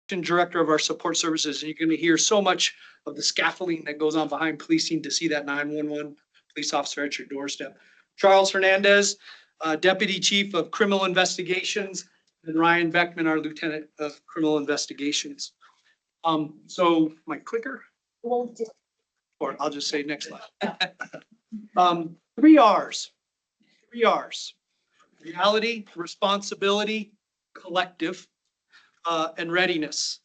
director of our support services, and you're going to hear so much of the scaffolding that goes on behind policing to see that 911 police officer at your doorstep. Charles Hernandez, Deputy Chief of Criminal Investigations, and Ryan Beckman, our Lieutenant of Criminal Investigations. So my clicker, or I'll just say next slide. 3 R's, 3 R's, reality, responsibility, collective, and readiness.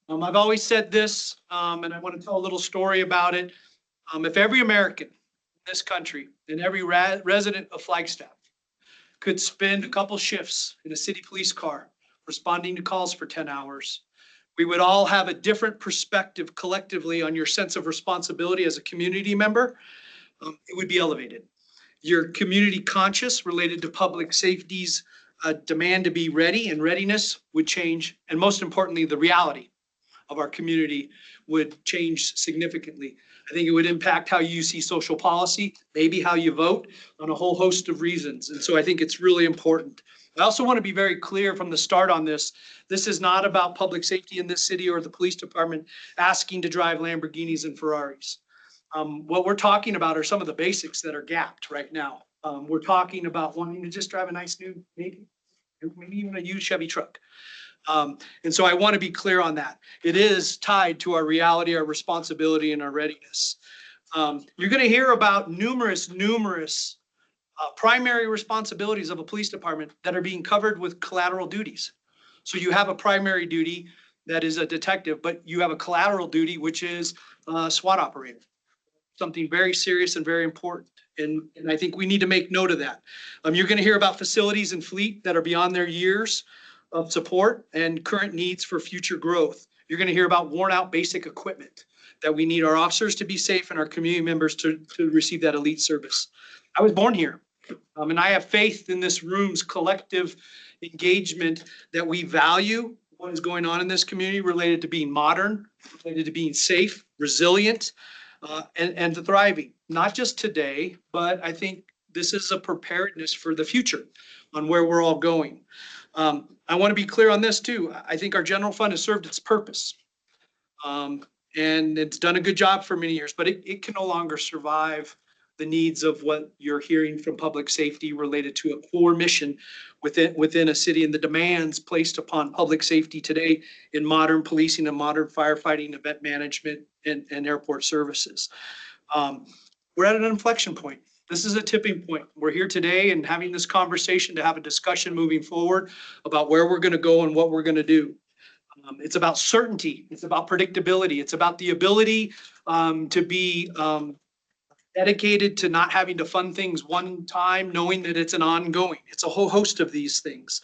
I've always said this, and I want to tell a little story about it. If every American in this country and every resident of Flagstaff could spend a couple shifts in a city police car responding to calls for 10 hours, we would all have a different perspective collectively on your sense of responsibility as a community member. It would be elevated. Your community conscious related to public safety's demand to be ready and readiness would change. And most importantly, the reality of our community would change significantly. I think it would impact how you see social policy, maybe how you vote, on a whole host of reasons. And so I think it's really important. I also want to be very clear from the start on this. This is not about public safety in this city or the police department asking to drive Lamborghinis and Ferraris. What we're talking about are some of the basics that are gapped right now. We're talking about wanting to just drive a nice new, maybe even a used Chevy truck. And so I want to be clear on that. It is tied to our reality, our responsibility, and our readiness. You're going to hear about numerous primary responsibilities of a police department that are being covered with collateral duties. So you have a primary duty that is a detective, but you have a collateral duty, which is a SWAT operator. Something very serious and very important. And I think we need to make note of that. You're going to hear about facilities and fleet that are beyond their years of support and current needs for future growth. You're going to hear about worn out basic equipment that we need our officers to be safe and our community members to receive that elite service. I was born here, and I have faith in this room's collective engagement that we value what is going on in this community related to being modern, related to being safe, resilient, and to thriving, not just today, but I think this is a preparedness for the future on where we're all going. I want to be clear on this too. I think our general fund has served its purpose. And it's done a good job for many years, but it can no longer survive the needs of what you're hearing from public safety related to a core mission within a city and the demands placed upon public safety today in modern policing and modern firefighting, event management, and airport services. We're at an inflection point. This is a tipping point. We're here today and having this conversation to have a discussion moving forward about where we're going to go and what we're going to do. It's about certainty. It's about predictability. It's about the ability to be dedicated to not having to fund things one time, knowing that it's an ongoing. It's a whole host of these things.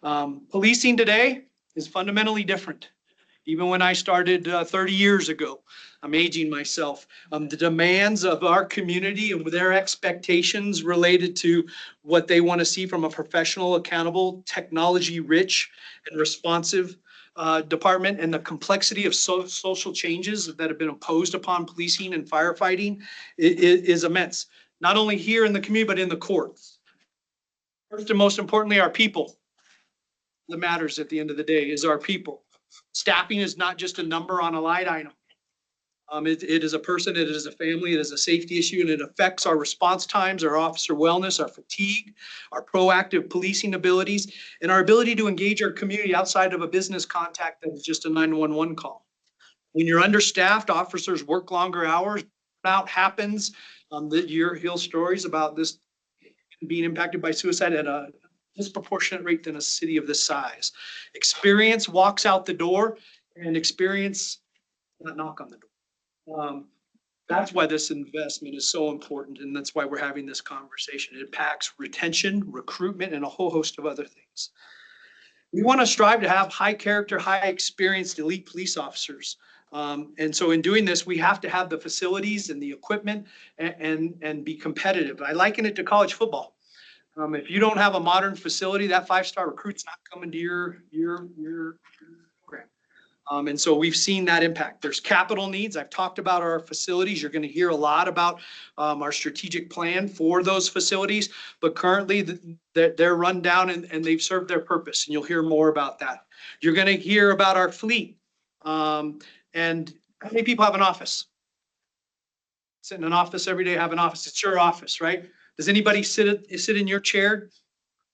Policing today is fundamentally different. Even when I started 30 years ago, I'm aging myself. The demands of our community and their expectations related to what they want to see from a professional, accountable, technology-rich, and responsive department, and the complexity of social changes that have been imposed upon policing and firefighting is immense. Not only here in the community, but in the courts. First and most importantly, our people. What matters at the end of the day is our people. Staffing is not just a number on a line item. It is a person, it is a family, it is a safety issue, and it affects our response times, our officer wellness, our fatigue, our proactive policing abilities, and our ability to engage our community outside of a business contact that is just a 911 call. When you're understaffed, officers work longer hours, burnout happens. You'll hear stories about this being impacted by suicide at a disproportionate rate than a city of this size. Experience walks out the door, and experience not knock on the door. That's why this investment is so important, and that's why we're having this conversation. It impacts retention, recruitment, and a whole host of other things. We want to strive to have high character, high experienced elite police officers. And so in doing this, we have to have the facilities and the equipment and be competitive. I liken it to college football. If you don't have a modern facility, that 5-star recruit's not coming to your program. And so we've seen that impact. There's capital needs. I've talked about our facilities. You're going to hear a lot about our strategic plan for those facilities, but currently they're run down and they've served their purpose, and you'll hear more about that. You're going to hear about our fleet And how many people have an office? Sit in an office every day, have an office. It's your office, right? Does anybody sit in your chair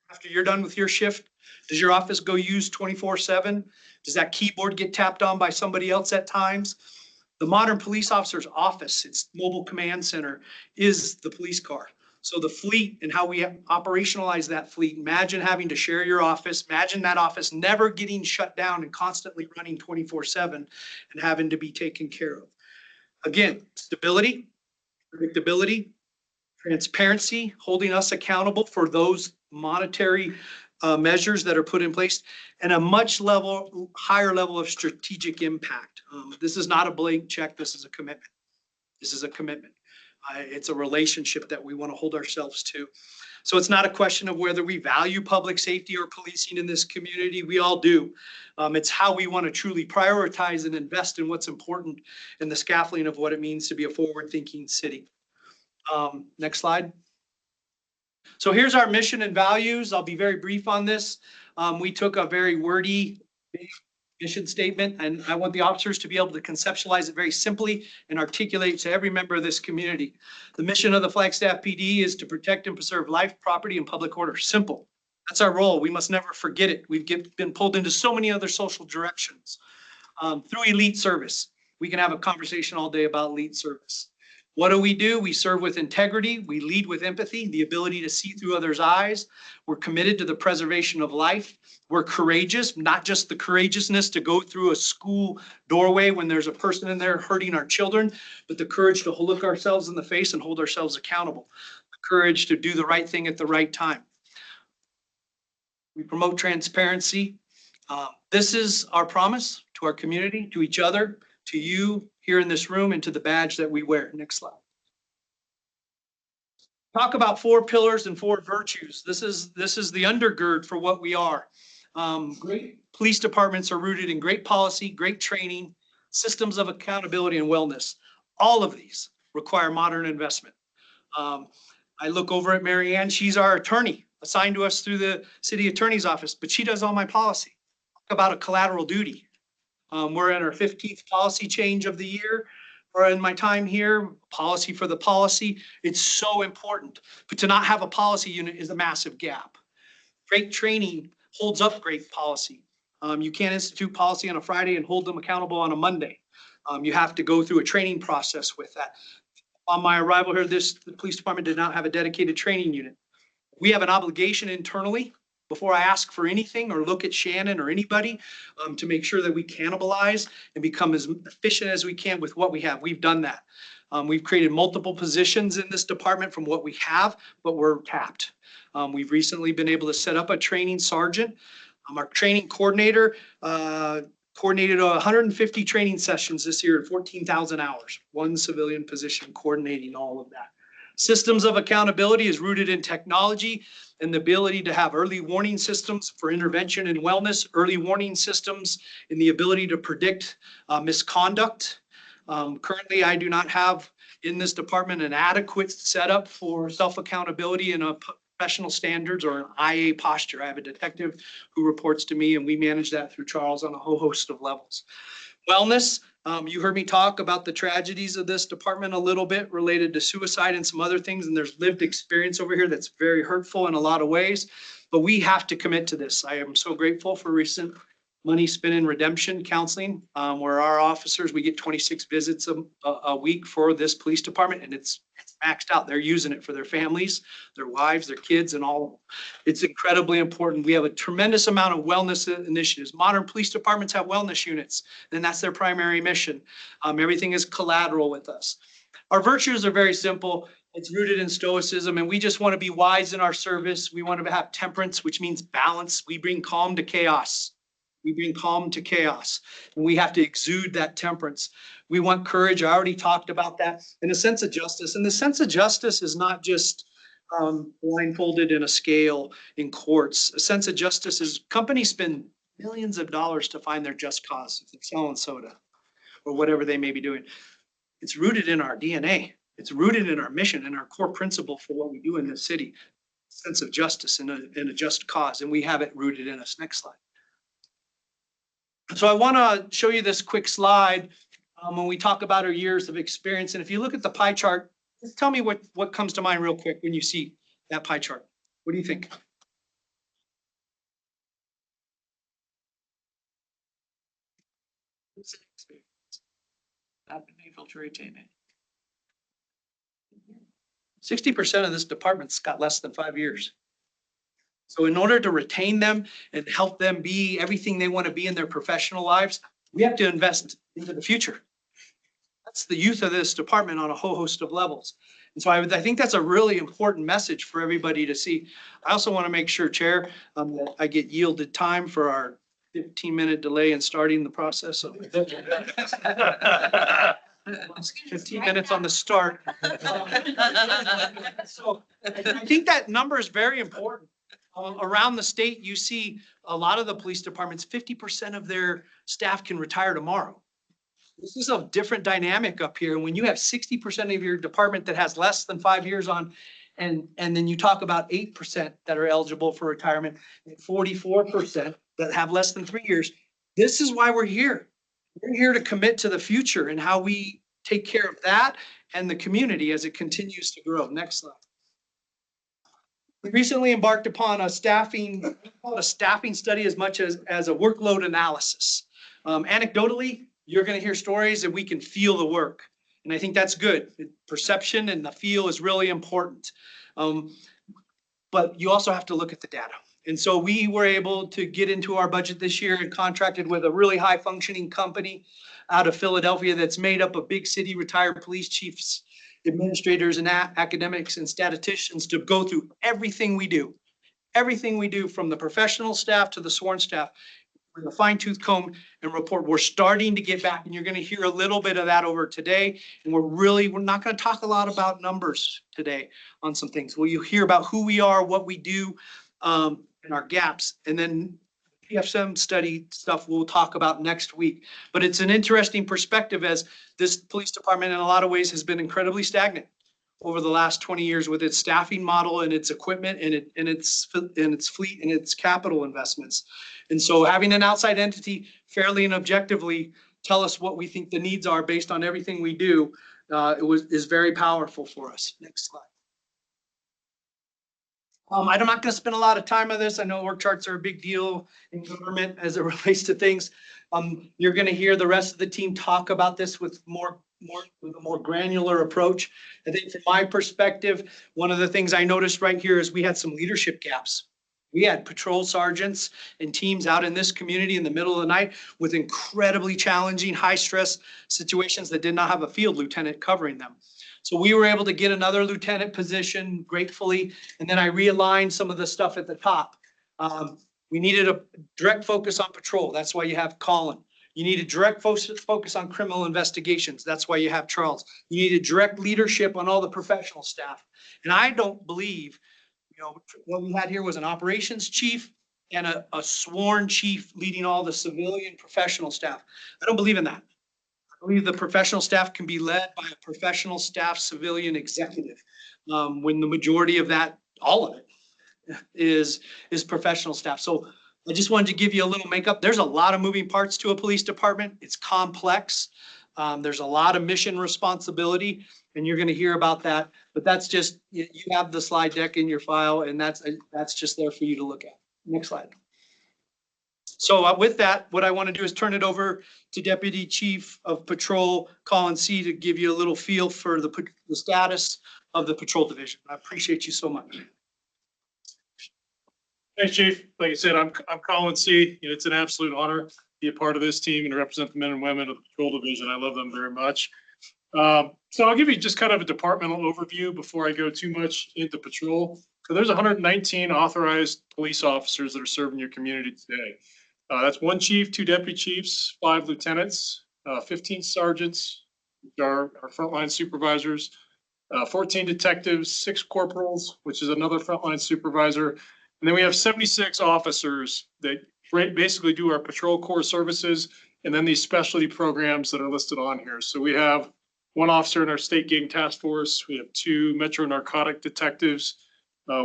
after you're done with your shift? Does your office go used 24/7? Does that keyboard get tapped on by somebody else at times? The modern police officer's office, its mobile command center, is the police car. So the fleet and how we operationalize that fleet, imagine having to share your office, imagine that office never getting shut down and constantly running 24/7 and having to be taken care of. Again, stability, predictability, transparency, holding us accountable for those monetary measures that are put in place, and a higher level of strategic impact. This is not a blank check. This is a commitment. This is a commitment. It's a relationship that we want to hold ourselves to. So it's not a question of whether we value public safety or policing in this community. We all do. It's how we want to truly prioritize and invest in what's important in the scaffolding of what it means to be a forward-thinking city. Next slide. So here's our mission and values. I'll be very brief on this. We took a very wordy mission statement, and I want the officers to be able to conceptualize it very simply and articulate to every member of this community. The mission of the Flagstaff PD is to protect and preserve life, property, and public order. Simple. That's our role. We must never forget it. We've been pulled into so many other social directions. Through elite service, we can have a conversation all day about elite service. What do? We serve with integrity. We lead with empathy, the ability to see through others' eyes. We're committed to the preservation of life. We're courageous, not just the courageousness to go through a school doorway when there's a person in there hurting our children, but the courage to look ourselves in the face and hold ourselves accountable. The courage to do the right thing at the right time. We promote transparency. This is our promise to our community, to each other, to you here in this room, and to the badge that we wear. Next slide. Talk about 4 pillars and 4 virtues. This is the undergird for what we are. Great police departments are rooted in great policy, great training, systems of accountability, and wellness. All of these require modern investment. I look over at Mary Ann. She's our attorney assigned to us through the city attorney's office, but she does all my policy. Talk about a collateral duty. We're in our 15th policy change of the year, or in my time here, policy for the policy. It's so important, but to not have a policy unit is a massive gap. Great training holds up great policy. You can't institute policy on a Friday and hold them accountable on a Monday. You have to go through a training process with that. On my arrival here, the police department did not have a dedicated training unit. We have an obligation internally before I ask for anything or look at Shannon or anybody to make sure that we cannibalize and become as efficient as we can with what we have. We've done that. We've created multiple positions in this department from what we have, but we're tapped. We've recently been able to set up a training sergeant. Our training coordinator coordinated 150 training sessions this year at 14,000 hours. One civilian position coordinating all of that. Systems of accountability is rooted in technology and the ability to have early warning systems for intervention and wellness, early warning systems in the ability to predict misconduct. Currently, I do not have in this department an adequate setup for self-accountability and professional standards or an IA posture. I have a detective who reports to me, and we manage that through Charles on a whole host of levels. Wellness. You heard me talk about the tragedies of this department a little bit related to suicide and some other things, and there's lived experience over here that's very hurtful in a lot of ways, but we have to commit to this. I am so grateful for recent money spent in redemption counseling, where our officers, we get 26 visits a week for this police department, and it's maxed out. They're using it for their families, their wives, their kids, and all. It's incredibly important. We have a tremendous amount of wellness initiatives. Modern police departments have wellness units, and that's their primary mission. Everything is collateral with us. Our virtues are very simple. It's rooted in stoicism, and we just want to be wise in our service. We want to have temperance, which means balance. We bring calm to chaos. We bring calm to chaos, and we have to exude that temperance. We want courage. I already talked about that. And a sense of justice. And the sense of justice is not just blindfolded in a scale in courts. A sense of justice is companies spend millions of dollars to find their just cause if they're selling soda or whatever they may be doing. It's rooted in our DNA. It's rooted in our mission and our core principle for what we do in this city. Sense of justice and a just cause. And we have it rooted in us. Next slide. So I want to show you this quick slide when we talk about our years of experience. And if you look at the pie chart, just tell me what comes to mind real quick when you see that pie chart. What do you think? Infiltrating. 60% of this department's got less than 5 years. So in order to retain them and help them be everything they want to be in their professional lives, we have to invest into the future. That's the youth of this department on a whole host of levels. And so I think that's a really important message for everybody to see. I also want to make sure, Chair, that I get yielded time for our 15-minute delay in starting the process. 15 minutes on the start. So I think that number is very important. Around the state, you see a lot of the police departments, 50% of their staff can retire tomorrow. This is a different dynamic up here. And when you have 60% of your department that has less than 5 years on, and then you talk about 8% that are eligible for retirement, and 44% that have less than 3 years, this is why we're here. We're here to commit to the future and how we take care of that and the community as it continues to grow. Next slide. We recently embarked upon a staffing study as much as a workload analysis. Anecdotally, you're going to hear stories that we can feel the work. And I think that's good. Perception and the feel is really important. But you also have to look at the data. And so we were able to get into our budget this year and contracted with a really high functioning company out of Philadelphia that's made up of big city retired police chiefs, administrators and academics and statisticians to go through everything we do from the professional staff to the sworn staff with a fine tooth comb and report. We're starting to get back, and you're going to hear a little bit of that over today. And we're not going to talk a lot about numbers today on some things. Well, you hear about who we are, what we do, and our gaps, and then PFSM study stuff we'll talk about next week. But it's an interesting perspective as this police department in a lot of ways has been incredibly stagnant over the last 20 years with its staffing model and its equipment and its fleet and its capital investments. And so having an outside entity fairly and objectively tell us what we think the needs are based on everything we do is very powerful for us. Next slide. I'm not going to spend a lot of time on this. I know org charts are a big deal in government as it relates to things. You're going to hear the rest of the team talk about this with a more granular approach. I think from my perspective, one of the things I noticed right here is we had some leadership gaps. We had patrol sergeants and teams out in this community in the middle of the night with incredibly challenging, high stress situations that did not have a field lieutenant covering them. So we were able to get another lieutenant position gratefully, and then I realigned some of the stuff at the top. We needed a direct focus on patrol. That's why you have Colin. You need a direct focus on criminal investigations. That's why you have Charles. You need a direct leadership on all the professional staff. And I don't believe, what we had here was an operations chief and a sworn chief leading all the civilian professional staff. I don't believe in that. I believe the professional staff can be led by a professional staff civilian executive when the majority of that, all of it, is professional staff. So I just wanted to give you a little makeup. There's a lot of moving parts to a police department. It's complex. There's a lot of mission responsibility, and you're going to hear about that. But that's just, you have the slide deck in your file, and that's just there for you to look at. Next slide. So with that, what I want to do is turn it over to Deputy Chief of Patrol, Colin C., to give you a little feel for the status of the patrol division. I appreciate you so much. Thanks, Chief. Like I said, I'm Colin C. It's an absolute honor to be a part of this team and to represent the men and women of the patrol division. I love them very much. So I'll give you just kind of a departmental overview before I go too much into patrol. So there's 119 authorized police officers that are serving your community today. That's 1 chief, 2 deputy chiefs, 5 lieutenants, 15 sergeants, which are our frontline supervisors, 14 detectives, 6 corporals, which is another frontline supervisor. And then we have 76 officers that basically do our patrol corps services, and then these specialty programs that are listed on here. So we have 1 officer in our state gang task force. We have 2 metro narcotic detectives,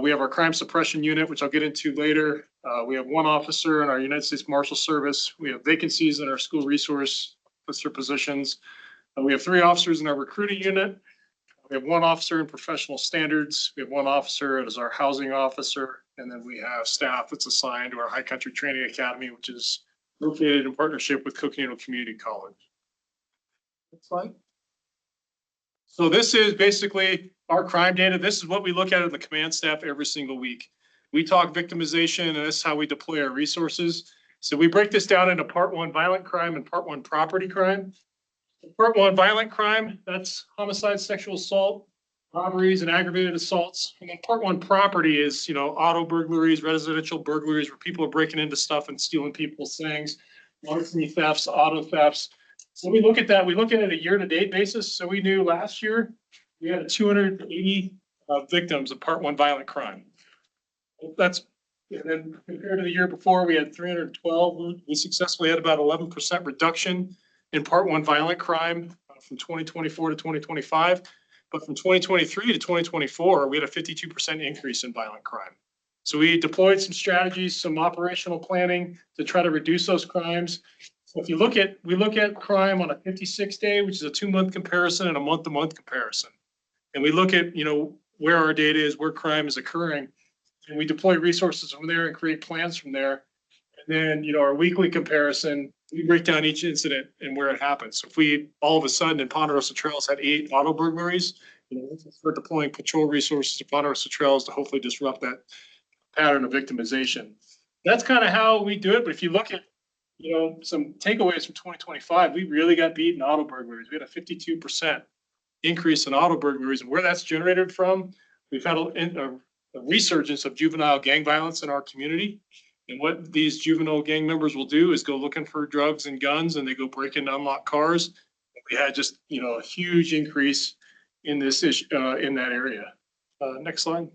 We have our crime suppression unit, which I'll get into later. We have one officer in our United States Marshal Service. We have vacancies in our school resource officer positions. We have 3 officers in our recruiting unit. We have 1 officer in professional standards. We have 1 officer as our housing officer. And then we have staff that's assigned to our High Country Training Academy, which is located in partnership with Coconino Community College. Next slide. So this is basically our crime data. This is what we look at in the command staff every single week. We talk victimization, and this is how we deploy our resources. So we break this down into part 1 violent crime and part 1 property crime. Part 1 violent crime, that's homicide, sexual assault, robberies, and aggravated assaults. And then part 1 property is, auto burglaries, residential burglaries, where people are breaking into stuff and stealing people's things, larceny thefts, auto thefts. So we look at that. We look at it a year-to-date basis. So we knew last year we had 280 victims of part 1 violent crime. And then compared to the year before, we had 312. We successfully had about 11% reduction in part 1 violent crime from 2024 to 2025. But from 2023 to 2024, we had a 52% increase in violent crime. So we deployed some strategies, some operational planning to try to reduce those crimes. So if we look at crime on a 56-day, which is a 2-month comparison and a month-to-month comparison. And we look at, where our data is, where crime is occurring, and we deploy resources from there and create plans from there. And then, our weekly comparison, we break down each incident and where it happens. So if we all of a sudden in Ponderosa Trails had 8 auto burglaries, we're deploying patrol resources to Ponderosa Trails to hopefully disrupt that pattern of victimization. That's kind of how we do it. But if you look at, some takeaways from 2025, we really got beat in auto burglaries. We had a 52% increase in auto burglaries, and where that's generated from, we've had a resurgence of juvenile gang violence in our community. And what these juvenile gang members will do is go looking for drugs and guns, and they go break into unlocked cars. We had just, a huge increase in this issue, in that area. Next slide.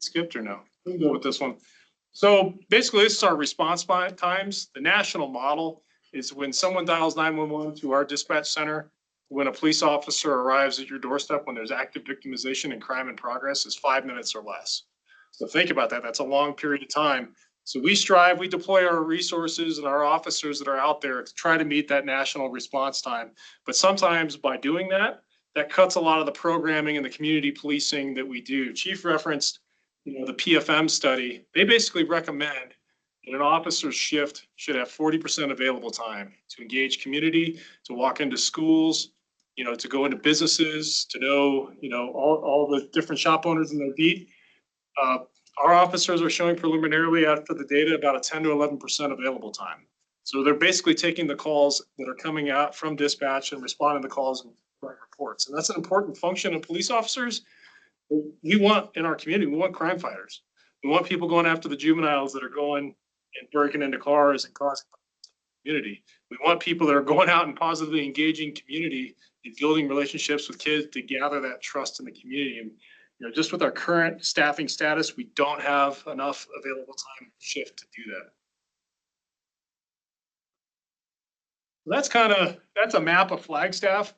Skipped or no? We can go with this one. So basically, this is our response times. The national model is when someone dials 911 to our dispatch center, when a police officer arrives at your doorstep, when there's active victimization and crime in progress, is 5 minutes or less. So think about that. That's a long period of time. So we deploy our resources and our officers that are out there to try to meet that national response time. But sometimes by doing that, that cuts a lot of the programming and the community policing that we do. Chief referenced, the PFM study. They basically recommend that an officer's shift should have 40% available time to engage community, to walk into schools, to go into businesses, to know, all the different shop owners in their beat. Our officers are showing preliminarily after the data about a 10 to 11% available time. So they're basically taking the calls that are coming out from dispatch and responding to calls and writing reports. And that's an important function of police officers. We want in our community, we want crime fighters. We want people going after the juveniles that are going and breaking into cars and causing community. We want people that are going out and positively engaging community and building relationships with kids to gather that trust in the community. And just with our current staffing status, we don't have enough available time shift to do that. That's a map of Flagstaff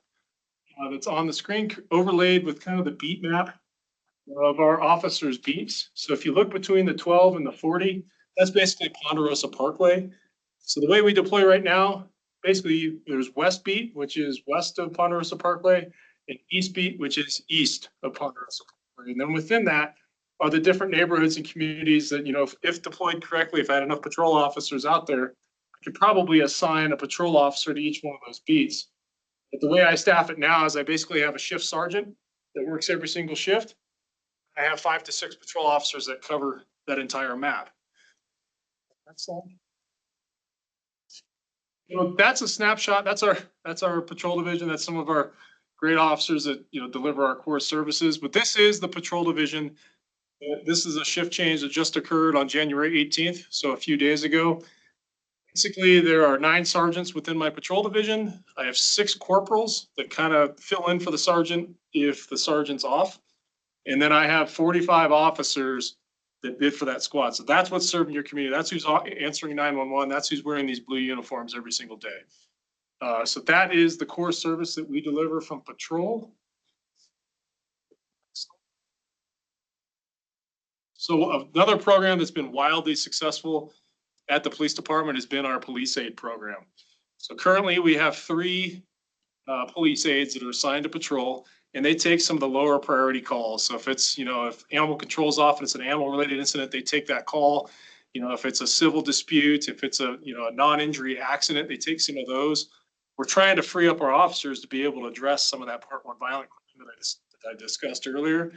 that's on the screen, overlaid with kind of the beat map of our officers' beats. So if you look between the 12 and the 40, that's basically Ponderosa Parkway. So the way we deploy right now, basically there's West Beat, which is west of Ponderosa Parkway, and East Beat, which is east of Ponderosa Parkway. And then within that are the different neighborhoods and communities that, if deployed correctly, if I had enough patrol officers out there, I could probably assign a patrol officer to each one of those beats. But the way I staff it now is I basically have a shift sergeant that works every single shift. I have 5 to 6 patrol officers that cover that entire map. That's all. That's a snapshot. That's our patrol division. That's some of our great officers that deliver our core services. But this is the patrol division. This is a shift change that just occurred on January 18th, so a few days ago. Basically, there are 9 sergeants within my patrol division. I have 6 corporals that kind of fill in for the sergeant if the sergeant's off. And then I have 45 officers that bid for that squad. So that's what's serving your community. That's who's answering 911. That's who's wearing these blue uniforms every single day. So that is the core service that we deliver from patrol. So another program that's been wildly successful at the police department has been our police aid program. So currently we have 3 police aides that are assigned to patrol, and they take some of the lower priority calls. So if it's, if animal control's off and it's an animal related incident, they take that call. If it's a civil dispute, if it's a non-injury accident, they take some of those. We're trying to free up our officers to be able to address some of that Part 1 violent crime that I discussed earlier,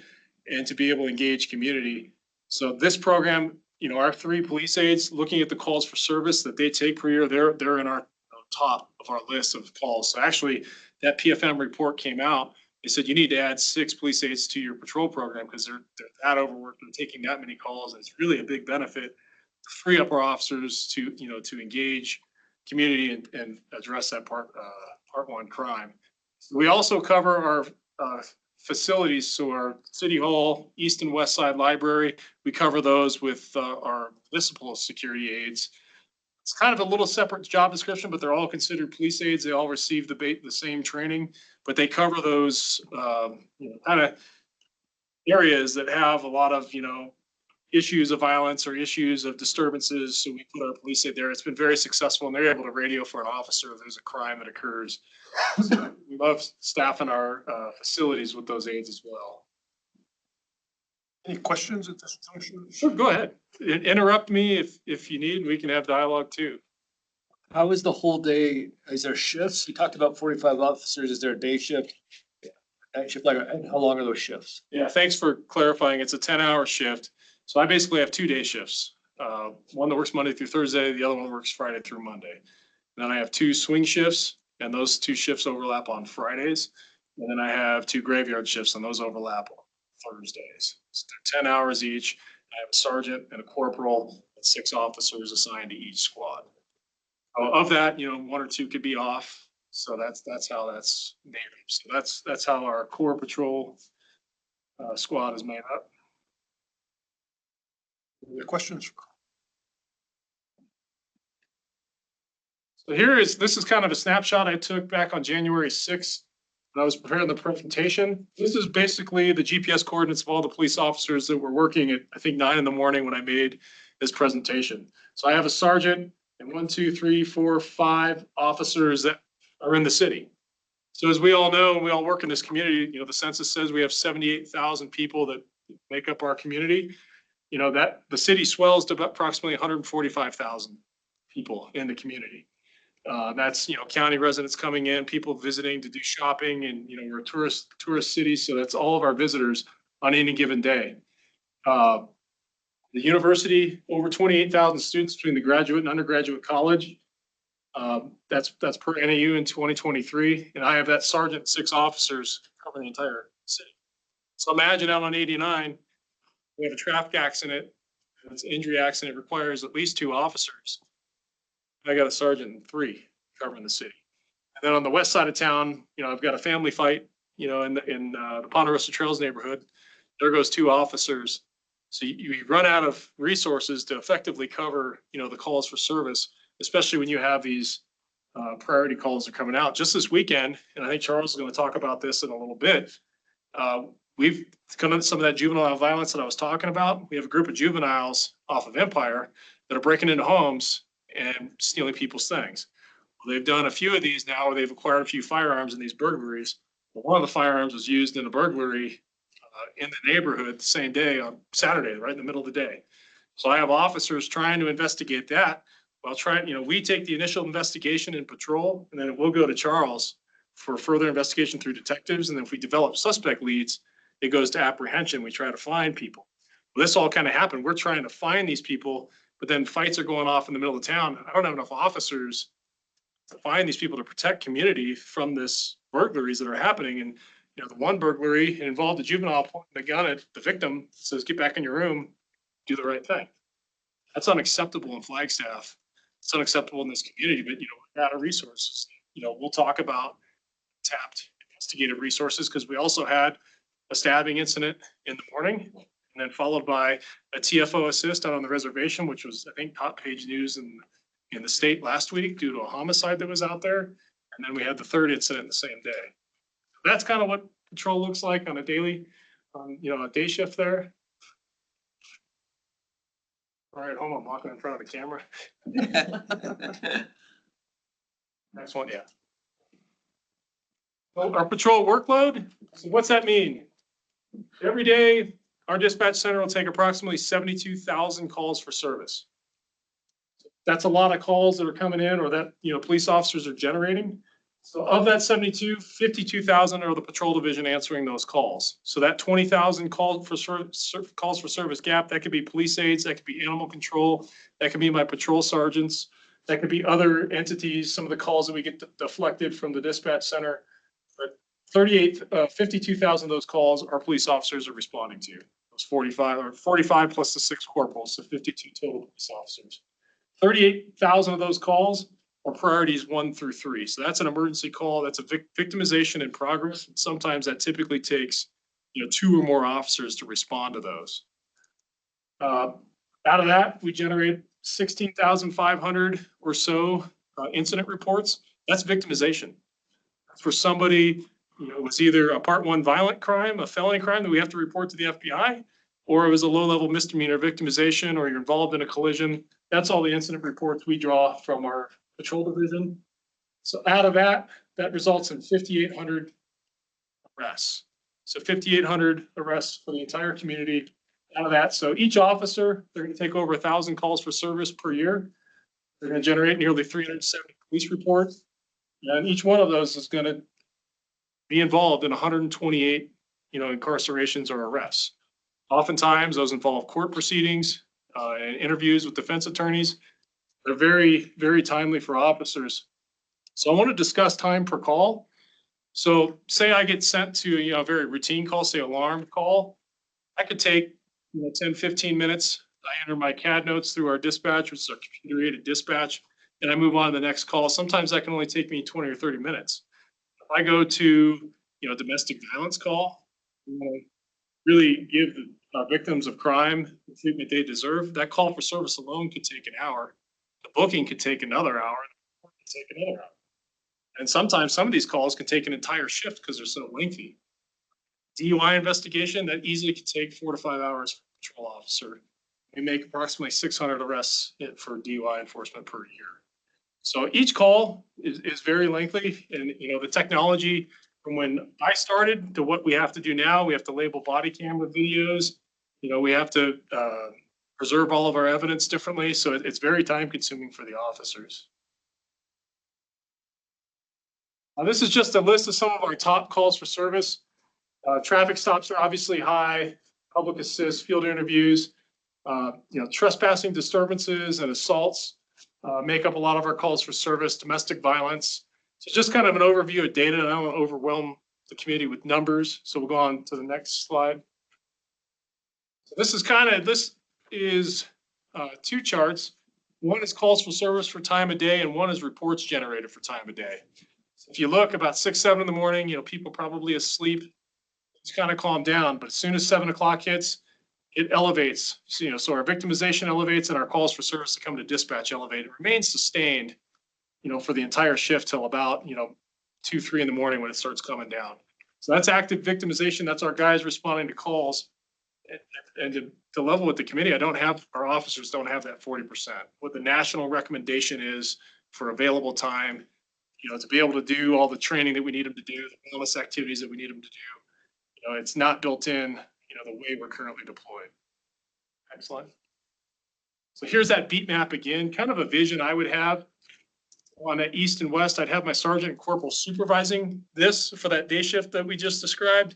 and to be able to engage community. So this program, our 3 police aides, looking at the calls for service that they take per year, they're in our top of our list of calls. So actually, that PFM report came out. They said you need to add 6 police aides to your patrol program because they're that overworked and taking that many calls. And it's really a big benefit to free up our officers to engage community and address that Part 1 crime. We also cover our facilities, so our City Hall, East and West Side Library, we cover those with our municipal security aides. It's kind of a little separate job description, but they're all considered police aides. They all receive the same training, but they cover those kind of areas that have a lot of issues of violence or issues of disturbances. So we put our police aid there. It's been very successful, and they're able to radio for an officer if there's a crime that occurs. So we love staffing our facilities with those aides as well. Any questions at this junction? Sure, go ahead. Interrupt me if you need. We can have dialogue too. How is the whole day? Is there shifts? You talked about 45 officers. Is there a day shift? Night shift, and how long are those shifts? Yeah, thanks for clarifying. It's a 10-hour shift. So I basically have 2 day shifts. One that works Monday through Thursday. The other one works Friday through Monday. And then I have 2 swing shifts, and those 2 shifts overlap on Fridays. And then I have 2 graveyard shifts, and those overlap on Thursdays. So they're 10 hours each. I have a sergeant and a corporal and 6 officers assigned to each squad. Of that, 1 or 2 could be off. So that's how that's made up. So that's how our core patrol squad is made up. Any questions? So this is kind of a snapshot I took back on January 6th when I was preparing the presentation. This is basically the GPS coordinates of all the police officers that were working at, I think, 9 in the morning when I made this presentation. So I have a sergeant and 1, 2, 3, 4, 5 officers that are in the city. So as we all know, we all work in this community, the census says we have 78,000 people that make up our community. That the city swells to about approximately 145,000 people in the community. That's, county residents coming in, people visiting to do shopping, and, we're a tourist city. So that's all of our visitors on any given day. The university, over 28,000 students between the graduate and undergraduate college. That's per NAU in 2023. And I have that sergeant, 6 officers covering the entire city. So imagine out on 89, we have a traffic accident. It's an injury accident. It requires at least 2 officers. I got a sergeant and 3 covering the city. And then on the west side of town, I've got a family fight, in the Ponderosa Trails neighborhood. There goes 2 officers. So you run out of resources to effectively cover, the calls for service, especially when you have these priority calls that are coming out. Just this weekend, and I think Charles is going to talk about this in a little bit, we've come into some of that juvenile violence that I was talking about. We have a group of juveniles off of Empire that are breaking into homes and stealing people's things. Well, they've done a few of these now where they've acquired a few firearms in these burglaries. But one of the firearms was used in a burglary in the neighborhood the same day on Saturday, right in the middle of the day. So I have officers trying to investigate that. Well, we take the initial investigation and patrol, and then it will go to Charles for further investigation through detectives. And then if we develop suspect leads, it goes to apprehension. We try to find people. Well, this all kind of happened. We're trying to find these people, but then fights are going off in the middle of town. I don't have enough officers to find these people to protect community from this burglaries that are happening. And, the one burglary involved a juvenile pointing the gun at the victim, says, "Get back in your room, do the right thing." That's unacceptable in Flagstaff. It's unacceptable in this community, but, we're out of resources. We'll talk about tapped investigative resources because we also had a stabbing incident in the morning. and then followed by a TFO assist out on the reservation, which was, I think, top page news in the state last week due to a homicide that was out there. And then we had the third incident the same day. That's kind of what patrol looks like on a daily, a day shift there. All right, hold on, I'm walking in front of the camera. Next one, yeah. Well, our patrol workload, so what's that mean? Every day, our dispatch center will take approximately 72,000 calls for service. That's a lot of calls that are coming in or that, police officers are generating. So of that 52,000 are the patrol division answering those calls. So that 20,000 calls for service gap, that could be police aides, that could be animal control, that could be my patrol sergeants, that could be other entities, some of the calls that we get deflected from the dispatch center. But 52,000 of those calls our police officers are responding to. Those 45 plus the 6 corporals, so 52 total police officers. 38,000 of those calls are priorities 1 through 3. So that's an emergency call. That's a victimization in progress. Sometimes that typically takes, 2 or more officers to respond to those. Out of that, we generate 16,500 or so incident reports. That's victimization. For somebody, it was either a part 1 violent crime, a felony crime that we have to report to the FBI, or it was a low-level misdemeanor victimization, or you're involved in a collision. That's all the incident reports we draw from our patrol division. So out of that results in 5,800 arrests. So 5,800 arrests for the entire community out of that. So each officer, they're going to take over 1,000 calls for service per year. They're going to generate nearly 370 police reports. And each one of those is going to be involved in 128, incarcerations or arrests. Oftentimes those involve court proceedings and interviews with defense attorneys. They're very, very timely for officers. So I want to discuss time per call. So say I get sent to a very routine call, say alarm call. I could take 10, 15 minutes. I enter my CAD notes through our dispatch, which is our computer-aided dispatch, and I move on to the next call. Sometimes that can only take me 20 or 30 minutes. If I go to domestic violence call, really give the victims of crime the treatment they deserve, that call for service alone could take an hour. The booking could take another hour, and the could take another hour. And sometimes some of these calls can take an entire shift because they're so lengthy. DUI investigation, that easily could take 4 to 5 hours for a patrol officer. We make approximately 600 arrests for DUI enforcement per year. So each call is very lengthy, and the technology from when I started to what we have to do now, we have to label body camera videos. We have to preserve all of our evidence differently. So it's very time consuming for the officers. This is just a list of some of our top calls for service. Traffic stops are obviously high, public assist, field interviews, trespassing, disturbances, and assaults make up a lot of our calls for service, domestic violence. So just kind of an overview of data, and I don't want to overwhelm the community with numbers. So we'll go on to the next slide. So this is 2 charts. One is calls for service for time of day, and one is reports generated for time of day. So if you look about 6, 7 in the morning, people probably asleep. It's kind of calmed down, but as soon as 7 o'clock hits, it elevates. So our victimization elevates, and our calls for service to come to dispatch elevate. It remains sustained, for the entire shift till about 2, 3 in the morning when it starts coming down. So that's active victimization. That's our guys responding to calls. And to level with the committee, our officers don't have that 40%. What the national recommendation is for available time, to be able to do all the training that we need them to do, the wellness activities that we need them to do. It's not built in, the way we're currently deployed. Next slide. So here's that beat map again, kind of a vision I would have on that east and west. I'd have my sergeant and corporal supervising this for that day shift that we just described,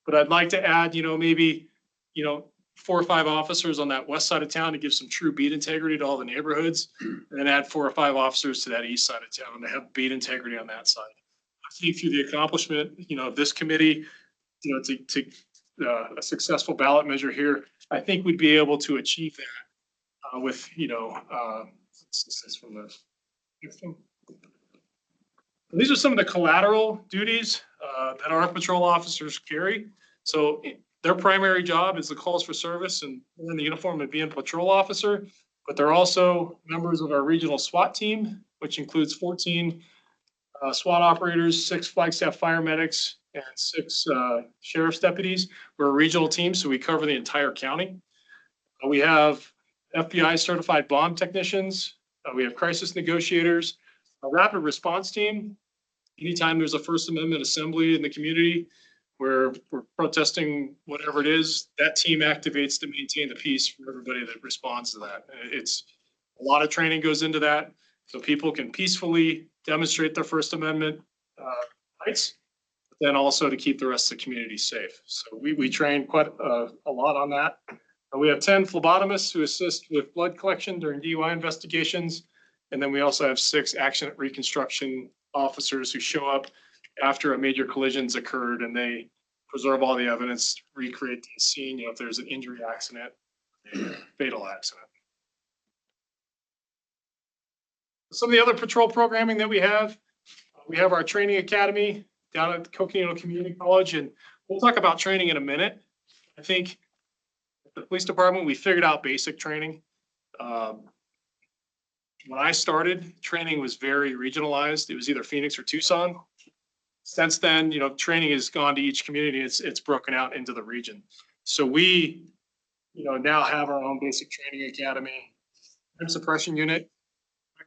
but I'd like to add, maybe, 4 or 5 officers on that west side of town to give some true beat integrity to all the neighborhoods, and then add 4 or 5 officers to that east side of town to have beat integrity on that side. I think through the accomplishment, of this committee, to a successful ballot measure here, I think we'd be able to achieve that with, this is from the next one. These are some of the collateral duties that our patrol officers carry. So Their primary job is the calls for service and in the uniform and being a patrol officer, but they're also members of our regional SWAT team, which includes 14 SWAT operators, 6 Flagstaff fire medics, and 6 sheriff's deputies. We're a regional team, so we cover the entire county. We have FBI certified bomb technicians. We have crisis negotiators, a rapid response team. Anytime there's a First Amendment assembly in the community where we're protesting whatever it is, that team activates to maintain the peace for everybody that responds to that. It's a lot of training goes into that, so people can peacefully demonstrate their First Amendment rights, but then also to keep the rest of the community safe. So we train quite a lot on that. We have 10 phlebotomists who assist with blood collection during DUI investigations. And then we also have 6 accident reconstruction officers who show up after a major collision's occurred, and they preserve all the evidence, recreate the scene, if there's an injury accident, fatal accident. Some of the other patrol programming that we have our training academy down at the Coconino Community College, and we'll talk about training in a minute. I think the police department, we figured out basic training. When I started, training was very regionalized. It was either Phoenix or Tucson. Since then, training has gone to each community. It's broken out into the region. So we, now have our own basic training academy, crime suppression unit,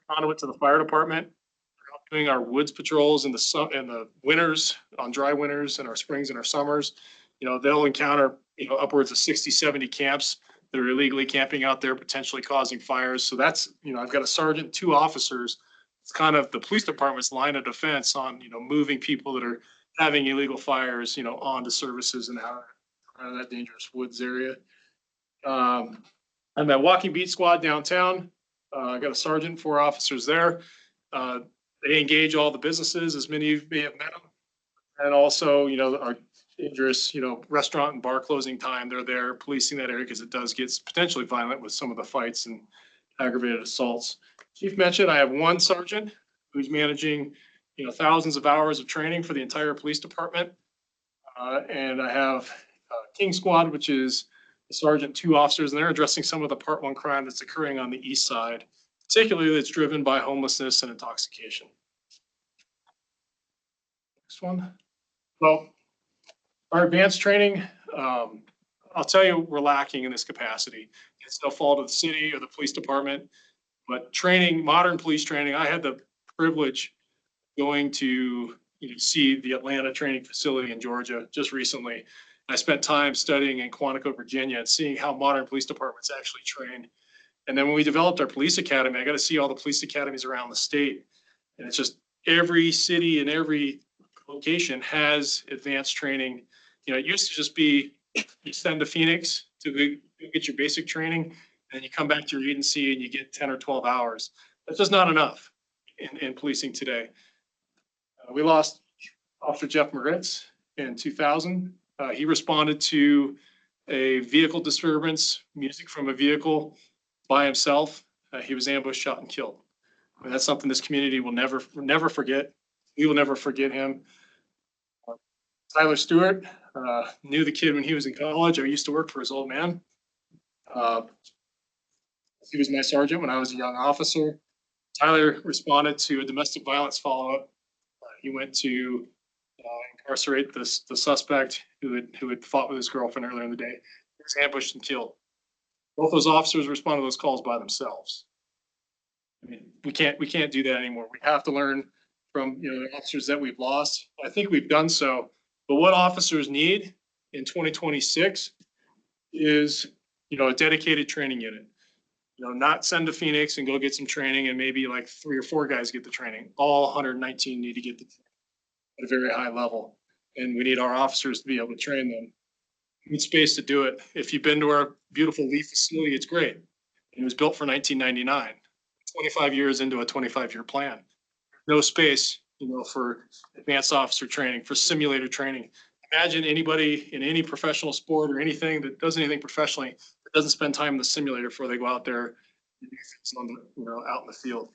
conduit to the fire department. We're out doing our woods patrols in the winters, on dry winters, and our springs and our summers. They'll encounter upwards of 60, 70 camps that are illegally camping out there, potentially causing fires. So that's, I've got a sergeant, 2 officers. It's kind of the police department's line of defense on, moving people that are having illegal fires, onto services and out of that dangerous woods area. And that walking beat squad downtown, I got a sergeant, 4 officers there. They engage all the businesses, as many of you may have met them. And also, our dangerous, restaurant and bar closing time, they're there policing that area because it does get potentially violent with some of the fights and aggravated assaults. Chief mentioned I have 1 sergeant who's managing, thousands of hours of training for the entire police department. And I have King Squad, which is a sergeant, 2 officers, and they're addressing some of the Part 1 crime that's occurring on the east side, particularly that's driven by homelessness and intoxication. Next one. Well, our advanced training, I'll tell you, we're lacking in this capacity. It's no fault of the city or the police department, but training, modern police training, I had the privilege going to see the Atlanta training facility in Georgia just recently. I spent time studying in Quantico, Virginia, and seeing how modern police departments actually train. And then when we developed our police academy, I got to see all the police academies around the state. And it's just every city and every location has advanced training. It used to just be you send to Phoenix to get your basic training, and you come back to your agency and you get 10 or 12 hours. That's just not enough in policing today. We lost Officer Jeff Moritz in 2000. He responded to a vehicle disturbance, music from a vehicle by himself. He was ambushed, shot, and killed. And that's something this community will never forget. We will never forget him. Tyler Stewart, knew the kid when he was in college. I used to work for his old man. He was my sergeant when I was a young officer. Tyler responded to a domestic violence follow-up. He went to incarcerate the suspect who had fought with his girlfriend earlier in the day. He was ambushed and killed. Both those officers responded to those calls by themselves. I mean, we can't do that anymore. We have to learn from the officers that we've lost. I think we've done so. But what officers need in 2026 is a dedicated training unit. Not send to Phoenix and go get some training and maybe like 3 or 4 guys get the training. All 119 need to get the training at a very high level. And we need our officers to be able to train them. We need space to do it. If you've been to our beautiful Lee facility, it's great. It was built for 1999, 25 years into a 25-year plan. No space, for advanced officer training, for simulator training. Imagine anybody in any professional sport or anything that does anything professionally that doesn't spend time in the simulator before they go out there and do things on the, out in the field.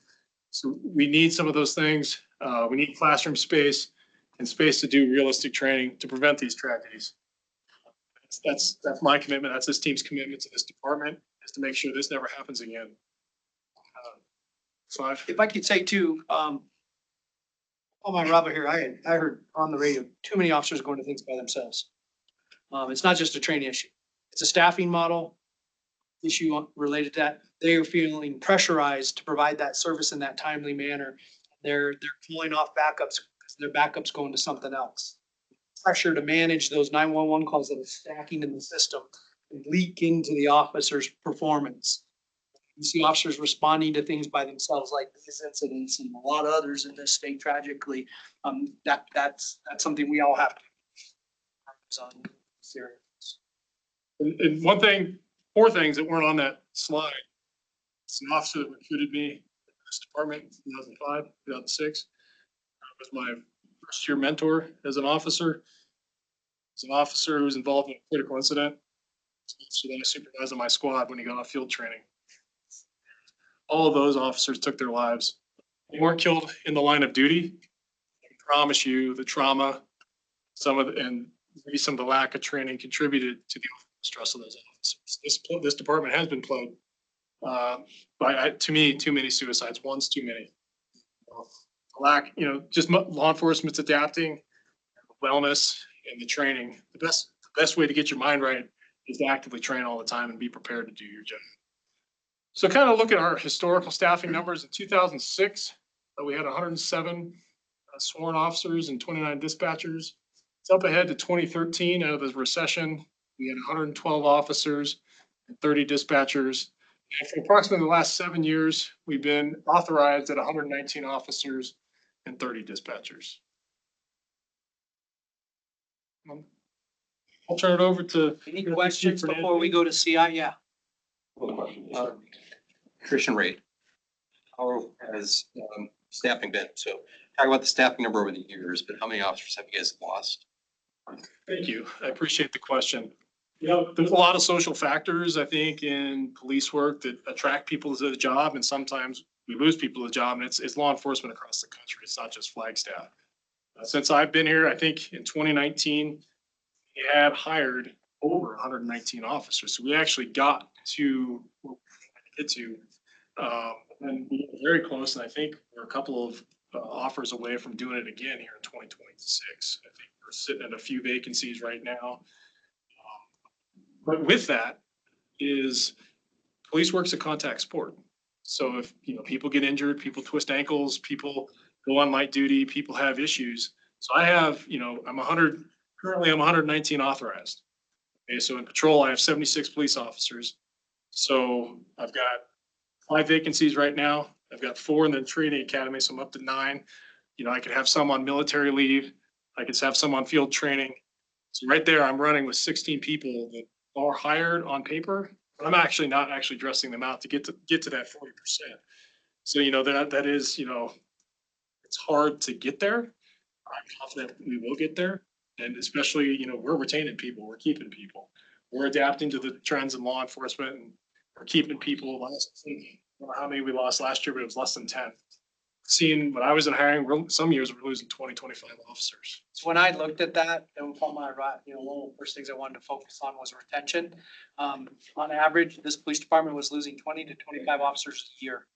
So we need some of those things. We need classroom space and space to do realistic training to prevent these tragedies. That's my commitment. That's this team's commitment to this department, is to make sure this never happens again. If I could say too, on my Robert here, I heard on the radio, too many officers going to things by themselves. It's not just a training issue. It's a staffing model issue related to that. They are feeling pressurized to provide that service in that timely manner. They're pulling off backups because their backups going to something else. Pressure to manage those 911 calls that are stacking in the system and leak into the officer's performance. You see officers responding to things by themselves, like these incidents and a lot of others in this state tragically. That's something we all have to focus on. Serious. And four things that weren't on that slide. It's an officer that recruited me in this department in 2005, 2006. Was my first year mentor as an officer. As an officer who was involved in a critical incident. So then I supervised on my squad when he got off field training. All of those officers took their lives. They weren't killed in the line of duty. I can promise you the trauma, and maybe some of the lack of training contributed to the stress of those officers. This department has been plagued by, to me, too many suicides. One's too many. Lack, just law enforcement's adapting, wellness, and the training. The best way to get your mind right is to actively train all the time and be prepared to do your job. So kind of look at our historical staffing numbers. In 2006, we had 107 sworn officers and 29 dispatchers. It's up ahead to 2013 out of the recession. We had 112 officers and 30 dispatchers. And for approximately the last 7 years, we've been authorized at 119 officers and 30 dispatchers. I'll turn it over to. Any questions before we go to CI? Yeah. Attrition rate. How has staffing been? So talk about the staffing number over the years, but how many officers have you guys lost? Thank you. I appreciate the question. There's a lot of social factors, I think, in police work that attract people to the job, and sometimes we lose people to the job, and it's law enforcement across the country. It's not just Flagstaff. Since I've been here, I think in 2019, we had hired over 119 officers. So we actually got to where we get to, and we were very close. And I think we're a couple of offers away from doing it again here in 2026. I think we're sitting at a few vacancies right now. But with that is police work's a contact sport. So if people get injured, people twist ankles, people go on light duty, people have issues. So I have, currently I'm 119 authorized. Okay, so in patrol, I have 76 police officers. So I've got 5 vacancies right now. I've got 4 in the training academy, so I'm up to 9. I could have some on military leave. I could have some on field training. So right there, I'm running with 16 people that are hired on paper. But I'm actually not dressing them out to get to that 40%. So that is it's hard to get there. I'm confident we will get there, and especially we're retaining people, we're keeping people, we're adapting to the trends in law enforcement, and we're keeping people. I don't know how many we lost last year, but it was less than 10. Seeing when I was in hiring, some years we're losing 20, 25 officers. So when I looked at that, and on my right, one of the first things I wanted to focus on was retention. On average, this police department was losing 20 to 25 officers a year.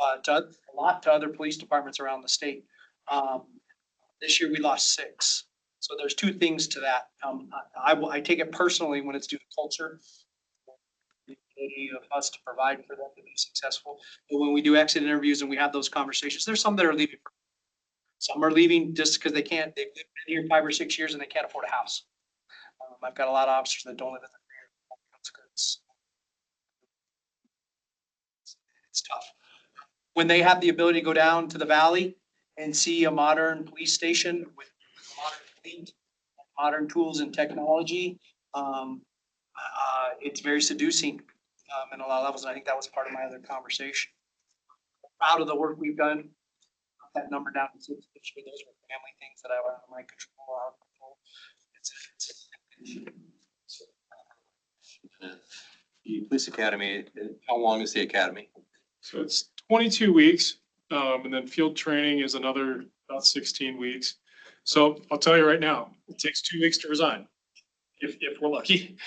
A lot to other police departments around the state. This year we lost 6. So there's 2 things to that. I take it personally when it's due to culture, the ability of us to provide for them to be successful. But when we do exit interviews and we have those conversations, there's some that are leaving. Some are leaving just because they can't. They've been here 5 or 6 years and they can't afford a house. I've got a lot of officers that don't live in the outskirts. It's tough. When they have the ability to go down to the valley and see a modern police station with modern fleet, modern tools and technology, it's very seducing in a lot of levels. And I think that was part of my other conversation. Proud of the work we've done. That number down to 6. Those were family things that I were out of my control. The police academy, how long is the academy? So it's 22 weeks, and then field training is another about 16 weeks. So I'll tell you right now, it takes 2 weeks to resign. if we're lucky.